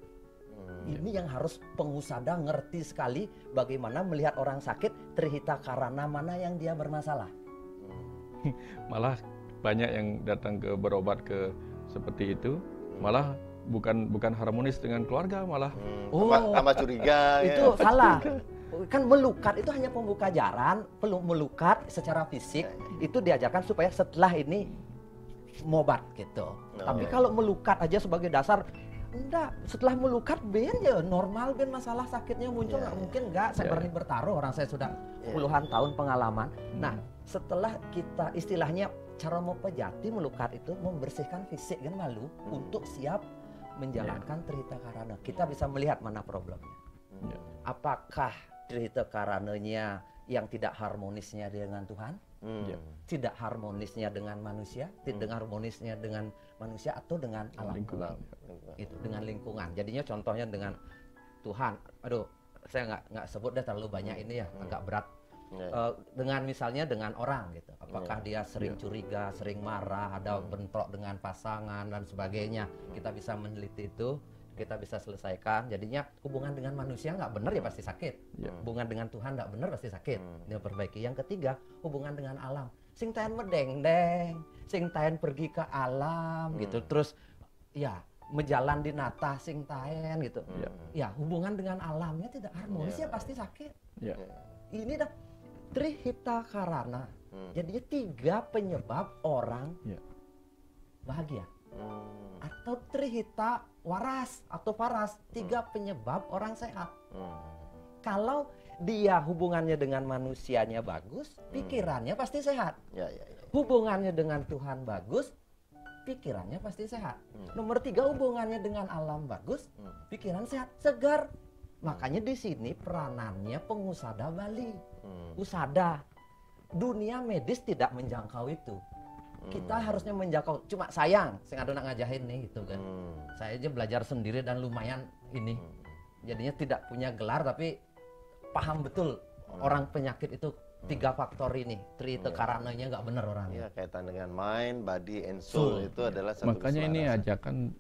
Ini yang harus pengusada ngerti sekali bagaimana melihat orang sakit Trihita Karana mana yang dia bermasalah. Malah banyak yang datang ke berobat ke seperti itu, malah bukan harmonis dengan keluarga, malah tambah curiga. Itu salah. Kan melukat itu hanya pembuka jalan, melukat secara fisik itu diajarkan supaya setelah ini mobat gitu. Tapi kalau melukat aja sebagai dasar, enggak, setelah melukat ben ya normal, ben masalah sakitnya muncul, nggak mungkin enggak. Saya berani bertaruh, orang saya sudah puluhan tahun pengalaman. Nah, setelah kita istilahnya cara mempejati melukat itu membersihkan fisik kan malu untuk siap menjalankan Trihita Karana. Kita bisa melihat mana problemnya. Apakah Trihita Karananya yang tidak harmonisnya dengan Tuhan? Tidak harmonisnya dengan manusia, tidak harmonisnya dengan manusia atau dengan alam lingkungan. Itu dengan lingkungan. Jadinya contohnya dengan Tuhan. Aduh, saya nggak sebut deh terlalu banyak ini ya, agak berat. Dengan misalnya dengan orang gitu. Apakah dia sering curiga, sering marah, ada bentrok dengan pasangan dan sebagainya. Kita bisa meneliti itu. kita bisa selesaikan. Jadinya hubungan dengan manusia nggak benar ya pasti sakit. Hubungan dengan Tuhan nggak benar pasti sakit. Dia perbaiki. Yang ketiga, hubungan dengan alam. Sing taen medeng-deng, sing taen pergi ke alam gitu. Terus ya menjalan di nata sing taen gitu. Ya hubungan dengan alamnya tidak harmonis ya pasti sakit. Ini dah trihita karana. Jadinya 3 penyebab orang bahagia. Atau trihita waras atau paras, 3 penyebab orang sehat. Kalau dia hubungannya dengan manusianya bagus, pikirannya pasti sehat. Hubungannya dengan Tuhan bagus, pikirannya pasti sehat. Nomor 3, hubungannya dengan alam bagus, pikiran sehat, segar. Makanya di sini peranannya pengusada Bali. Usada. Dunia medis tidak menjangkau itu. Kita harusnya menjangkau. Cuma sayang, saya nggak ngajahin nih gitu kan. Saya aja belajar sendiri dan lumayan ini. Jadinya tidak punya gelar tapi paham betul orang penyakit itu 3 faktor ini. Trihita karananya nggak benar orang. Iya, kaitan dengan mind, body, and soul itu adalah satu. Makanya ini ajakan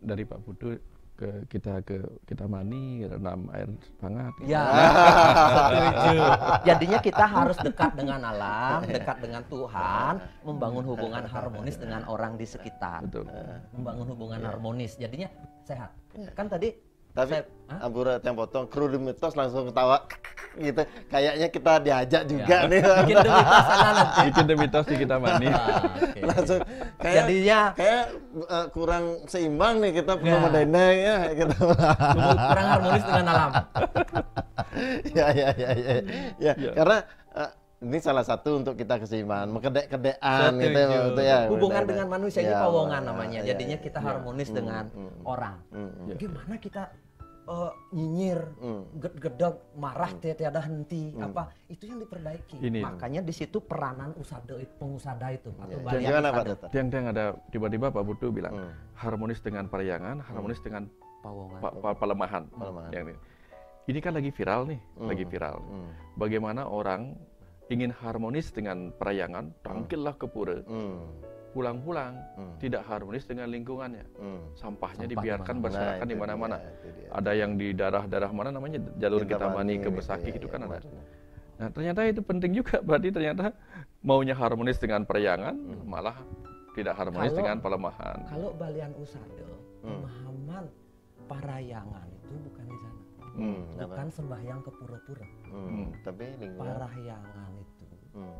dari Pak Putu ke kita mani renam air hangat. Ya, setuju. Jadinya kita harus dekat dengan alam, dekat dengan Tuhan, membangun hubungan harmonis dengan orang di sekitar. Betul. Membangun hubungan harmonis, jadinya sehat. Kan tadi tapi Ampura yang potong kru mitos langsung ketawa gitu. Kayaknya kita diajak juga nih. Bikin demitos sana nanti. Bikin demitos di kita mani. Okay. Langsung jadinya kayak kurang seimbang nih kita perlu mendenai ya gitu. Kurang harmonis dengan alam. Ya. Karena ini salah satu untuk kita keseimbangan, kedek-kedean gitu ya. Hubungan dengan manusia ini pawongan namanya. Jadinya kita harmonis dengan orang. Gimana kita nyinyir, gedeg, marah tiada henti, apa itu yang diperbaiki. Makanya di situ peranan pengusada itu atau Gimana Pak Dokter? Yang ada tiba-tiba Pak Putu bilang harmonis dengan pariangan, harmonis dengan pelemahan. Ini kan lagi viral nih, Bagaimana orang ingin harmonis dengan perayangan, tangkillah ke pura. Pulang-pulang tidak harmonis dengan lingkungannya. Sampahnya dibiarkan berserakan di mana-mana. Ada yang di daerah mana namanya jalur kita mani ke Besaki itu kan ada. Nah, ternyata itu penting juga. Berarti ternyata maunya harmonis dengan perayangan, malah tidak harmonis dengan pelemahan. Kalau Balian Usada, pemahaman parayangan itu bukan di sana. Bukan sembahyang ke pura-pura. Tapi parahyangan itu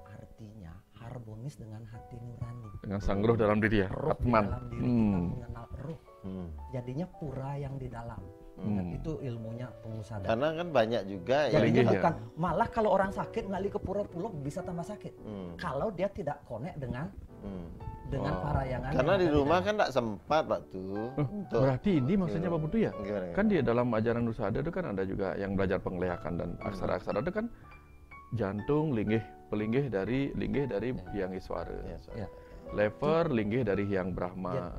artinya harmonis dengan hati nurani. Dengan sang roh dalam diri ya. Roh dalam diri kita mengenal roh. Jadinya pura yang di dalam. Itu ilmunya pengusada. Karena kan banyak juga jadinya bukan malah kalau orang sakit ngali ke pura-pura bisa tambah sakit. Kalau dia tidak connect dengan parayangan. Karena di rumah kan tidak sempat waktu. Berarti ini maksudnya Pak Putu ya? Kan di dalam ajaran Usada itu kan ada juga yang belajar penglihatan dan aksara-aksara itu kan jantung pelinggih dari Hyang Iswara. Lever linggih dari Hyang Brahma.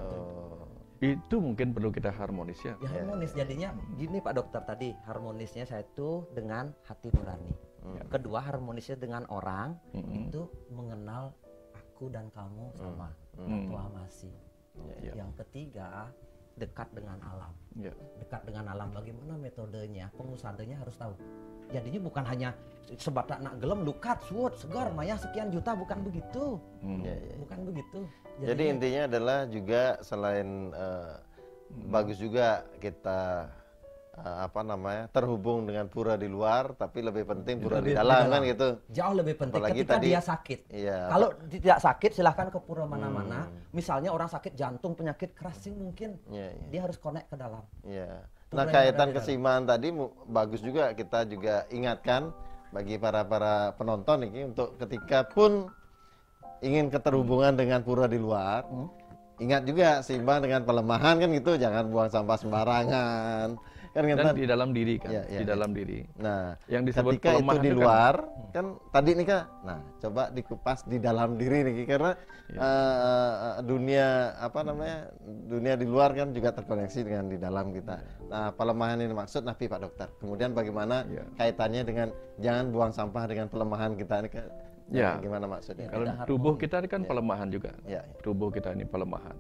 Itu mungkin perlu kita harmonis ya. Harmonis jadinya gini Pak Dokter tadi, harmonisnya saya itu dengan hati nurani. Kedua harmonisnya dengan orang itu mengenal aku dan kamu sama atau amasi. Yang ketiga dekat dengan alam. Dekat dengan alam bagaimana metodenya? Pengusadanya harus tahu. Jadinya bukan hanya sebatak nak gelem lukat suut segar maya sekian juta, bukan begitu. Bukan begitu. Jadi intinya adalah juga selain bagus juga kita terhubung dengan pura di luar, tapi lebih penting pura di dalam kan gitu. Jauh lebih penting. Apalagi ketika tadi, dia sakit. Kalau tidak sakit silahkan ke pura mana-mana. Misalnya orang sakit jantung, penyakit keras mungkin dia harus connect ke dalam. Nah, kaitan keseimbangan tadi bagus juga kita juga ingatkan bagi para penonton ini untuk ketika pun ingin keterhubungan dengan pura di luar, ingat juga seimbang dengan pelemahan kan gitu, jangan buang sampah sembarangan. Kan dan di dalam diri kan, di dalam diri. Nah, yang disebut ketika itu di luar kan tadi nih Kak. Nah, coba dikupas di dalam diri nih karena dunia dunia di luar kan juga terkoneksi dengan di dalam kita. Nah, pelemahan ini maksud Nabi Pak Dokter. Kemudian bagaimana kaitannya dengan jangan buang sampah dengan pelemahan kita ini Kak? Gimana maksudnya? Kalau tubuh kita ini kan pelemahan juga. Tubuh kita ini pelemahan.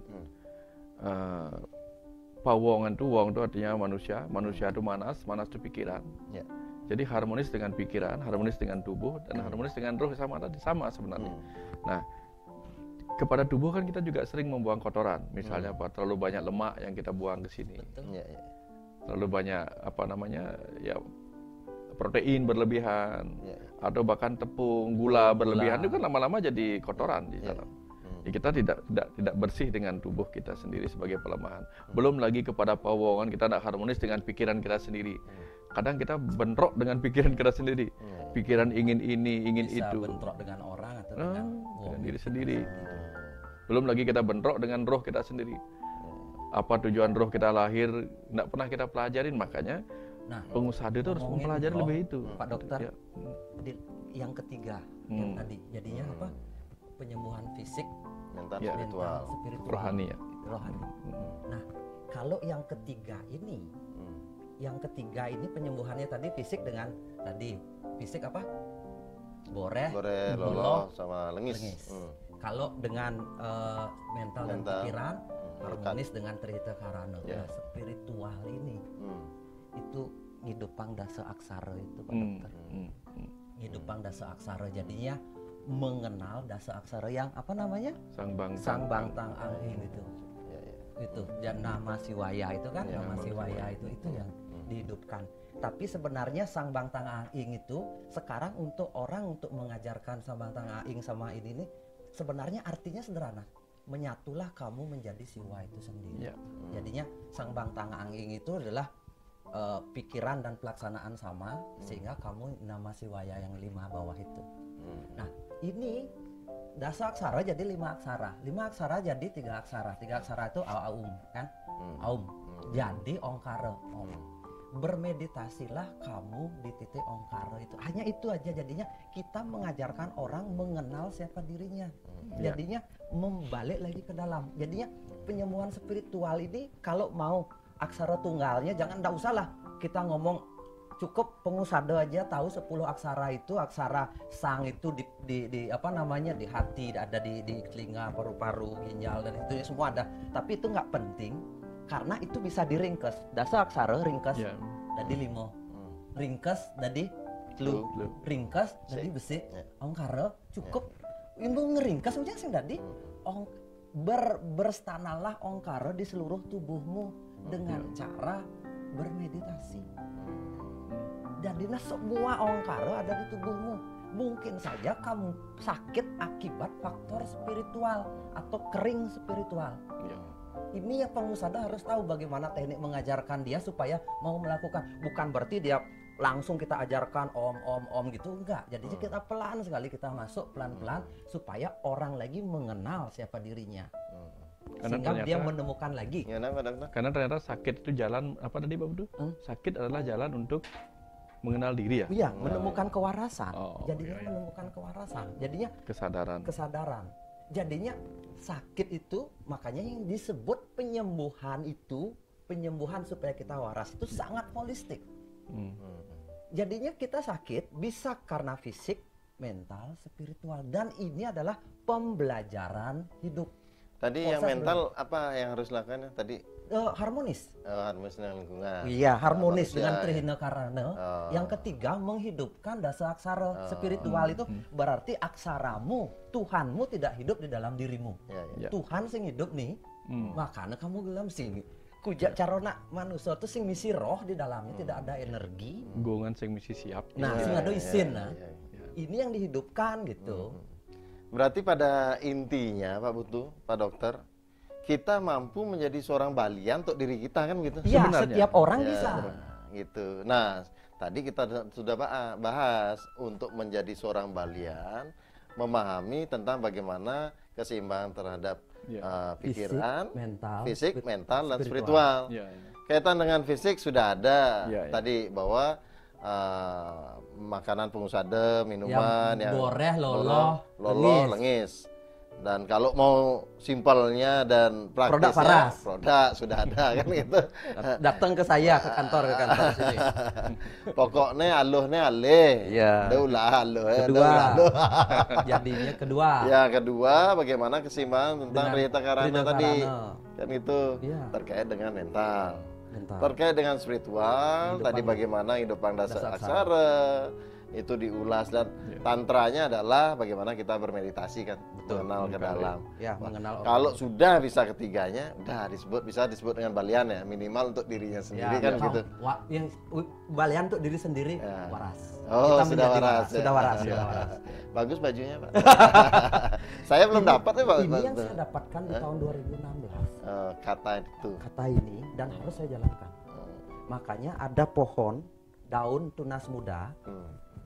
pawongan itu, wong itu artinya manusia, manusia itu manas, manas itu pikiran. Ya. Jadi harmonis dengan pikiran, harmonis dengan tubuh, dan harmonis dengan roh sama sebenarnya. Nah, kepada tubuh kan kita juga sering membuang kotoran, misalnya apa, terlalu banyak lemak yang kita buang ke sini, terlalu banyak ya protein berlebihan, atau bahkan tepung, gula berlebihan itu kan lama-lama jadi kotoran di dalam. Ya, kita tidak bersih dengan tubuh kita sendiri sebagai pelemahan. Belum lagi kepada pawongan kita tidak harmonis dengan pikiran kita sendiri. Kadang kita bentrok dengan pikiran kita sendiri. Pikiran ingin ini, ingin bisa itu. Bentrok dengan orang atau dengan diri sendiri. Belum lagi kita bentrok dengan roh kita sendiri. Apa tujuan roh kita lahir tidak pernah kita pelajarin, makanya pengusaha itu harus mempelajari lebih itu. Pak Dokter, yang ketiga yang tadi jadinya apa? Penyembuhan fisik, mental, spiritual, rohani ya. Rohani. Nah, kalau yang ketiga ini penyembuhannya tadi fisik dengan tadi fisik apa? Boreh, loloh, sama lengis. Kalau dengan mental dan pikiran harmonis dengan Trihita Karana. Nah, spiritual ini itu ngidupang dasa aksara itu Pak Dokter. Ngidupang dasa aksara jadinya mengenal dasa aksara yang apa namanya? Sang Bangtang Angin itu. Itu dan nama Siwaya itu kan, nama Siwaya itu yang dihidupkan. Tapi sebenarnya Sang Bangtang Angin itu sekarang untuk mengajarkan Sang Bangtang Angin sama ini sebenarnya artinya sederhana. Menyatulah kamu menjadi Siwa itu sendiri. Jadinya Sang Bangtang Angin itu adalah pikiran dan pelaksanaan sama sehingga kamu nama Siwaya yang 5 bawah itu. Nah, ini dasa aksara jadi 5 aksara. 5 aksara jadi 3 aksara. 3 aksara itu aum kan? Aum. Jadi ongkara. Bermeditasilah kamu di titik ongkara itu. Hanya itu aja jadinya kita mengajarkan orang mengenal siapa dirinya. Jadinya membalik lagi ke dalam. Jadinya penyembuhan spiritual ini kalau mau aksara tunggalnya ndak usah lah kita ngomong, cukup pengusada aja tahu 10 aksara itu, aksara sang itu di apa namanya di hati, ada di telinga, paru-paru, ginjal dan itu semua ada. Tapi itu nggak penting karena itu bisa diringkes. Dasa aksara ringkes jadi 5. Ringkes jadi lu. Ringkes jadi besi. Ongkara cukup ibu ngeringkes aja sing tadi. Berstanalah ongkara di seluruh tubuhmu dengan cara bermeditasi. Jadi semua ongkara ada di tubuhmu. Mungkin saja kamu sakit akibat faktor spiritual atau kering spiritual. Ini ya pengusaha harus tahu bagaimana teknik mengajarkan dia supaya mau melakukan. Bukan berarti dia langsung kita ajarkan om gitu, enggak. Jadi kita pelan sekali kita masuk pelan-pelan supaya orang lagi mengenal siapa dirinya. Sehingga dia menemukan lagi. Karena ternyata sakit itu jalan apa tadi Pak Budu? Sakit adalah jalan untuk mengenal diri ya? Iya, menemukan kewarasan. Jadinya menemukan kewarasan. Jadinya kesadaran. Jadinya sakit itu makanya yang disebut penyembuhan itu, penyembuhan supaya kita waras itu sangat holistik. Jadinya kita sakit bisa karena fisik, mental, spiritual, dan ini adalah pembelajaran hidup. Tadi yang mental apa yang harus lakukan tadi? Harmonis. Harmonis dengan lingkungan. Iya, harmonis dengan Trihita Karana. Yang ketiga menghidupkan dasa aksara. Spiritual itu berarti aksaramu, Tuhanmu tidak hidup di dalam dirimu. Tuhan sing hidup nih. Makanya kamu gelam sing kujak carona manusia itu sing misi roh di dalamnya, tidak ada energi. Gongan sing misi siap. Nah, sing ada isin. Ini yang dihidupkan gitu. Berarti pada intinya Pak Butuh, Pak Dokter, kita mampu menjadi seorang balian untuk diri kita kan gitu? Iya, setiap orang bisa. Gitu. Nah, tadi kita sudah bahas untuk menjadi seorang balian, memahami tentang bagaimana keseimbangan terhadap pikiran, fisik, mental, dan spiritual. Kaitan dengan fisik sudah ada tadi bahwa makanan pengusada, minuman yang boreh, loloh, lengis. Dan kalau mau simpelnya dan Produk praktisnya, Faras. produk sudah ada kan gitu. Datang ke saya ke kantor sini. Pokoknya aluhnya alih. Iya. Daulah aluh. Kedua, jadinya kedua. Ya, kedua bagaimana keseimbangan tentang Dengan Rita Karana Rita tadi. Karana. Kan itu Iya. terkait dengan mental. Mental. Terkait dengan spiritual, Hidup tadi Pang- bagaimana hidup Pang Dasa Dasa Aksara itu diulas dan tantranya adalah bagaimana kita bermeditasi kan, mengenal ke dalam. Ya, mengenal Kalau sudah bisa ketiganya, udah bisa disebut dengan balian ya, minimal untuk dirinya sendiri kan gitu. Yang balian untuk diri sendiri Ya. waras. Oh, Kita sudah menjadi waras. Ya. Sudah waras, sudah waras. Bagus bajunya, Pak. Saya belum dapat ya, Pak. Ini yang saya dapatkan di tahun 2016. Kata itu. Kata ini dan harus saya jalankan. Makanya ada pohon daun tunas muda,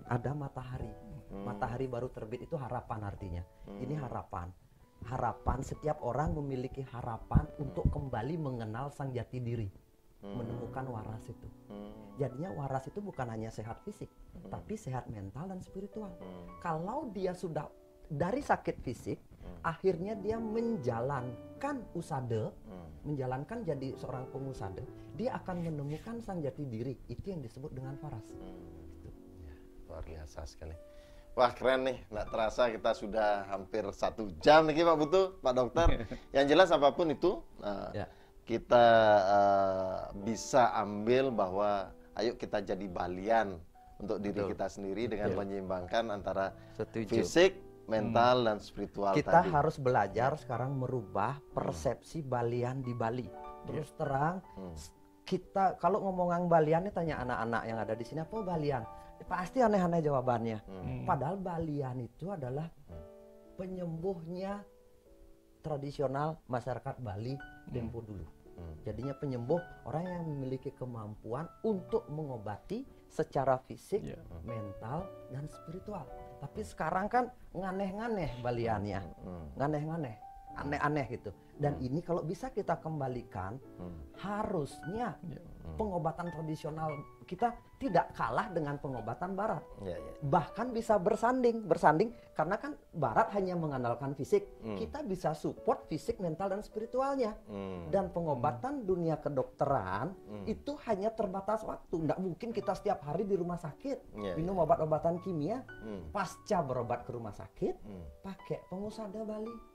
ada matahari. Matahari baru terbit itu harapan artinya. Ini harapan. Harapan setiap orang memiliki harapan untuk kembali mengenal sang jati diri. Menemukan waras itu. Jadinya waras itu bukan hanya sehat fisik, tapi sehat mental dan spiritual. Kalau dia sudah dari sakit fisik, akhirnya dia menjalankan usada, menjalankan jadi seorang pengusada, dia akan menemukan sang jati diri. Itu yang disebut dengan waras. Luar biasa sekali. Wah, keren nih, nggak terasa kita sudah hampir 1 jam nih Pak Putu, Pak Dokter. Yang jelas apapun itu, kita bisa ambil bahwa ayo kita jadi balian untuk diri kita sendiri dengan menyeimbangkan antara fisik, mental, dan spiritual Kita tadi. harus belajar sekarang merubah persepsi balian di Bali. Terus terang, kita kalau ngomongan balian ini tanya anak-anak yang ada di sini, apa balian? Pasti aneh-aneh jawabannya. Padahal balian itu adalah penyembuhnya tradisional masyarakat Bali tempo dulu. Jadinya penyembuh orang yang memiliki kemampuan untuk mengobati secara fisik, mental, dan spiritual. Tapi sekarang kan nganeh-nganeh baliannya, nganeh-nganeh, aneh-aneh gitu. Dan ini kalau bisa kita kembalikan, harusnya pengobatan tradisional kita tidak kalah dengan pengobatan Barat. Bahkan bisa bersanding karena kan Barat hanya mengandalkan fisik, kita bisa support fisik, mental, dan spiritualnya. Dan pengobatan dunia kedokteran itu hanya terbatas waktu. Nggak mungkin kita setiap hari di rumah sakit minum obat-obatan kimia, pasca berobat ke rumah sakit pakai pengusada Bali.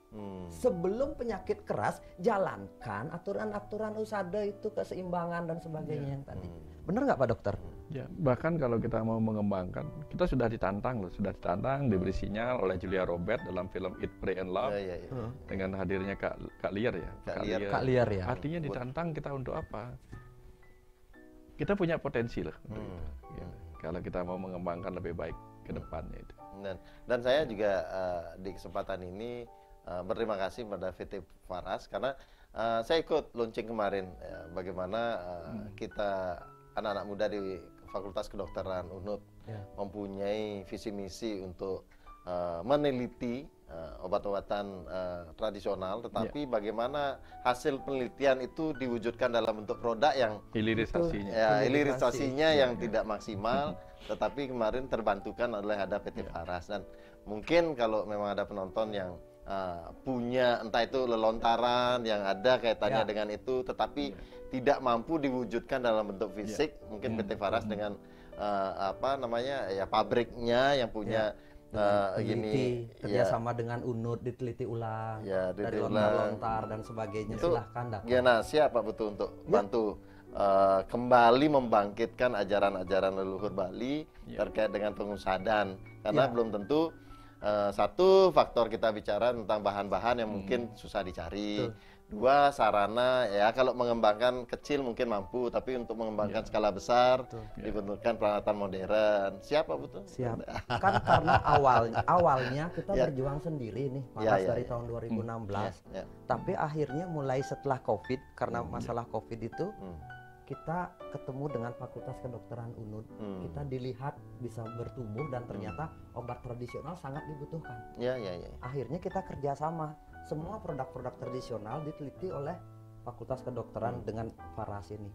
Sebelum penyakit keras, jalankan aturan-aturan usada itu, keseimbangan dan sebagainya yang tadi. Benar nggak Pak Dokter? Ya, bahkan kalau kita mau mengembangkan, kita sudah ditantang diberi sinyal oleh Julia Robert dalam film Eat, Pray and Love dengan hadirnya Kak Liar ya. Kak Liar ya. Artinya ditantang kita untuk apa? Kita punya potensi loh. Kalau kita mau mengembangkan lebih baik ke depannya itu. Dan saya juga di kesempatan ini berterima kasih pada VT Faras karena saya ikut launching kemarin bagaimana kita anak-anak muda di Fakultas Kedokteran UNUD mempunyai visi misi untuk meneliti obat-obatan tradisional, tetapi bagaimana hasil penelitian itu diwujudkan dalam bentuk produk yang hilirisasinya yang tidak maksimal, tetapi kemarin terbantukan oleh ada PT Faras. Dan mungkin kalau memang ada penonton yang punya entah itu lelontaran yang ada kaitannya dengan itu, tetapi tidak mampu diwujudkan dalam bentuk fisik, mungkin PT Faras dengan pabriknya yang punya gini kerjasama dengan UNUD diteliti ulang dari lontar-lontar dan sebagainya. Itu silahkan datang. Gimana siapa betul untuk bantu kembali membangkitkan ajaran-ajaran leluhur Bali terkait dengan pengusadan, karena belum tentu satu faktor kita bicara tentang bahan-bahan yang mungkin susah dicari. Dua, sarana kalau mengembangkan kecil mungkin mampu, tapi untuk mengembangkan skala besar dibutuhkan peralatan modern. Siapa betul? Siap. Kan karena awalnya kita berjuang sendiri nih, dari tahun 2016. Tapi akhirnya mulai setelah COVID, karena masalah COVID itu kita ketemu dengan Fakultas Kedokteran UNUD, kita dilihat bisa bertumbuh dan ternyata obat tradisional sangat dibutuhkan. Akhirnya kita kerjasama, semua produk-produk tradisional diteliti oleh Fakultas Kedokteran dengan Faras ini.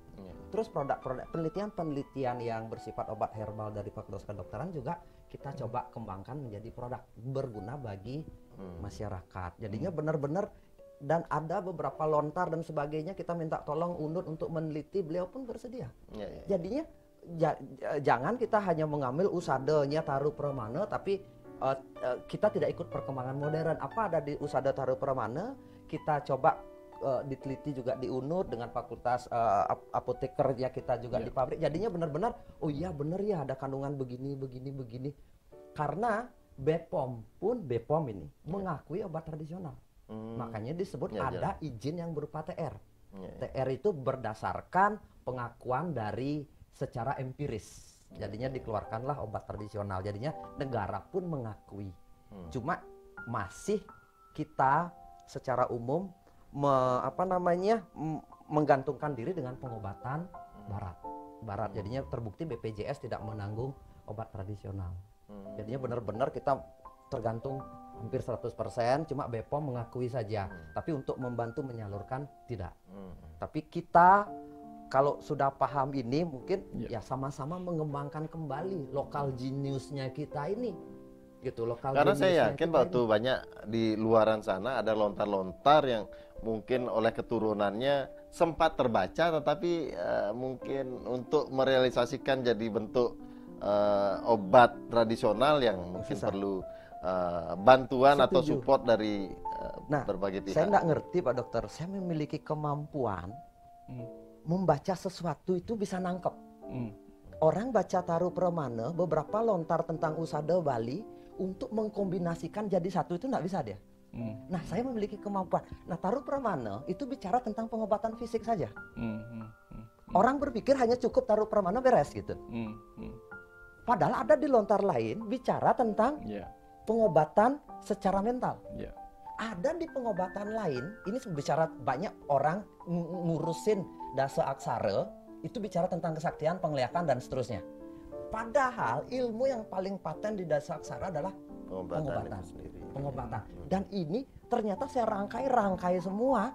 Terus produk-produk penelitian yang bersifat obat herbal dari Fakultas Kedokteran juga kita coba kembangkan menjadi produk berguna bagi masyarakat. Jadinya benar-benar, dan ada beberapa lontar dan sebagainya kita minta tolong UNUD untuk meneliti, beliau pun bersedia. Jadinya jangan kita hanya mengambil usadanya Taruh Pramana tapi kita tidak ikut perkembangan modern. Apa ada di usada Taruh Pramana, kita coba diteliti juga di UNUD dengan fakultas apotekernya kita juga di pabrik. Jadinya benar-benar, oh iya benar ya ada kandungan begini. Karena BPOM ini mengakui obat tradisional. Makanya disebut ada izin yang berupa TR. TR itu berdasarkan pengakuan dari secara empiris. Jadinya dikeluarkanlah obat tradisional. Jadinya negara pun mengakui. Cuma masih kita secara umum menggantungkan diri dengan pengobatan barat. Jadinya terbukti BPJS tidak menanggung obat tradisional. Jadinya benar-benar kita tergantung hampir 100%, cuma BPOM mengakui saja. Tapi untuk membantu menyalurkan tidak. Tapi kita kalau sudah paham ini mungkin ya sama-sama mengembangkan kembali lokal geniusnya kita ini. Gitu, lokal. Karena saya yakin waktu banyak di luaran sana ada lontar-lontar yang mungkin oleh keturunannya sempat terbaca, tetapi mungkin untuk merealisasikan jadi bentuk obat tradisional yang mungkin perlu bantuan atau support dari berbagai pihak. Saya nggak ngerti Pak Dokter, saya memiliki kemampuan membaca sesuatu itu bisa nangkep. Orang baca Taruh Pramana, beberapa lontar tentang usada Bali untuk mengkombinasikan jadi satu itu nggak bisa dia. Nah, saya memiliki kemampuan. Nah, Taruh Pramana itu bicara tentang pengobatan fisik saja. Orang berpikir hanya cukup Taruh Pramana beres gitu. Padahal ada di lontar lain bicara tentang pengobatan secara mental. Ada di pengobatan lain, ini bicara banyak orang ngurusin dasa aksara, itu bicara tentang kesaktian, penglihakan dan seterusnya. Padahal ilmu yang paling paten di dasa aksara adalah pengobatan. Dan ini ternyata saya rangkai semua.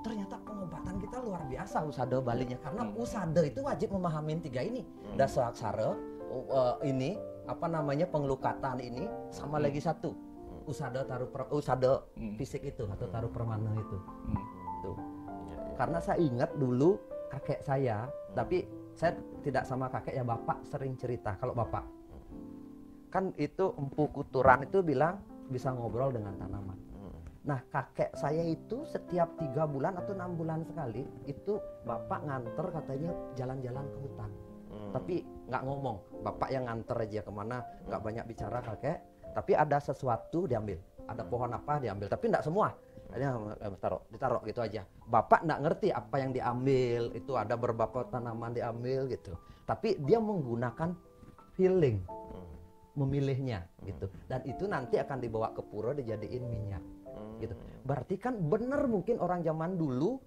Ternyata pengobatan kita luar biasa usada Balinya, karena usada itu wajib memahami 3 ini. Dasa aksara ini pengelukatan ini, sama lagi satu usada fisik itu atau Taruh Pramana itu. Tuh. Karena saya ingat dulu kakek saya, tapi saya tidak sama kakek ya, bapak sering cerita. Kalau bapak kan itu Empu Kuturan itu bilang bisa ngobrol dengan tanaman. Nah, kakek saya itu setiap 3 bulan atau 6 bulan sekali itu bapak nganter katanya jalan-jalan ke hutan. Tapi nggak ngomong, bapak yang nganter aja kemana, nggak banyak bicara kakek. Tapi ada sesuatu diambil, ada pohon apa diambil, tapi nggak semua. Ditaruh gitu aja. Bapak nggak ngerti apa yang diambil, itu ada beberapa tanaman diambil gitu. Tapi dia menggunakan feeling, memilihnya gitu. Dan itu nanti akan dibawa ke pura dijadiin minyak gitu. Berarti kan benar mungkin orang zaman dulu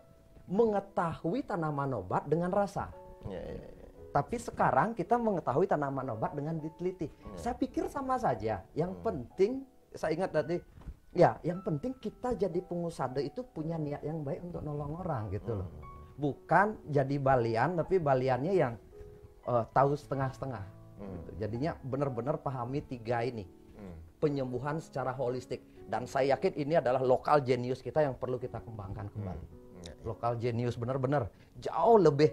mengetahui tanaman obat dengan rasa. Tapi sekarang kita mengetahui tanaman obat dengan diteliti. Saya pikir sama saja. Yang penting, saya ingat tadi, yang penting kita jadi pengusada itu punya niat yang baik untuk nolong orang gitu loh. Bukan jadi balian, tapi baliannya yang tahu setengah-setengah. Gitu. Jadinya benar-benar pahami 3 ini. Penyembuhan secara holistik. Dan saya yakin ini adalah lokal genius kita yang perlu kita kembangkan kembali. Lokal genius benar-benar jauh lebih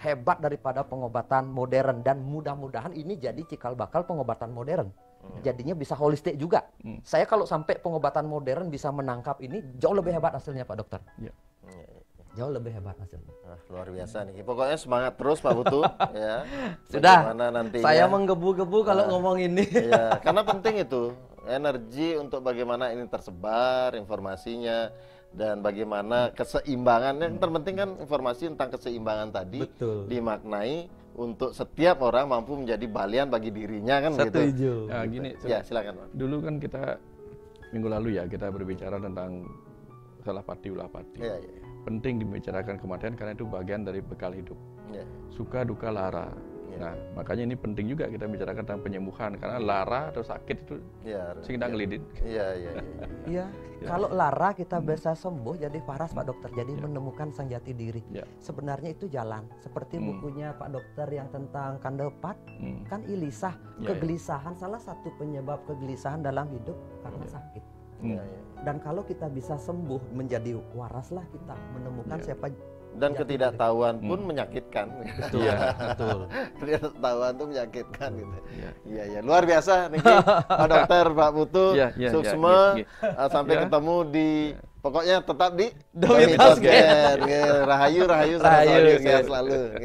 hebat daripada pengobatan modern, dan mudah-mudahan ini jadi cikal bakal pengobatan modern. Jadinya bisa holistik juga. Saya kalau sampai pengobatan modern bisa menangkap ini, jauh lebih hebat hasilnya Pak Dokter. Jauh lebih hebat hasilnya. Luar biasa nih. Pokoknya semangat terus Pak Putu. Ya. Sudah. Saya menggebu-gebu kalau ngomong ini. Ya, karena penting itu energi untuk bagaimana ini tersebar informasinya. Dan bagaimana keseimbangan, yang terpenting kan informasi tentang keseimbangan tadi dimaknai untuk setiap orang mampu menjadi balian bagi dirinya kan. Setuju. Nah, gini, silakan Pak. Dulu kan kita minggu lalu ya kita berbicara tentang salapati ulapati. Penting dibicarakan kematian karena itu bagian dari bekal hidup. Suka duka lara. Nah, makanya ini penting juga kita bicarakan tentang penyembuhan karena lara atau sakit itu sing ngelidit. Iya. Kalau lara kita bisa sembuh jadi waras Pak Dokter, jadi menemukan sang jati diri. Sebenarnya itu jalan. Seperti bukunya Pak Dokter yang tentang kandepat, kan ilisah, kegelisahan salah satu penyebab kegelisahan dalam hidup karena sakit. Dan kalau kita bisa sembuh menjadi waraslah kita menemukan siapa. Dan ketidaktahuan pun menyakitkan. Iya, betul. Ketidaktahuan itu menyakitkan gitu. Iya, luar biasa nih Pak Dokter, Pak Putu, Suksma, sampai ketemu di pokoknya tetap di Domitos Gen. Rahayu, sehat selalu.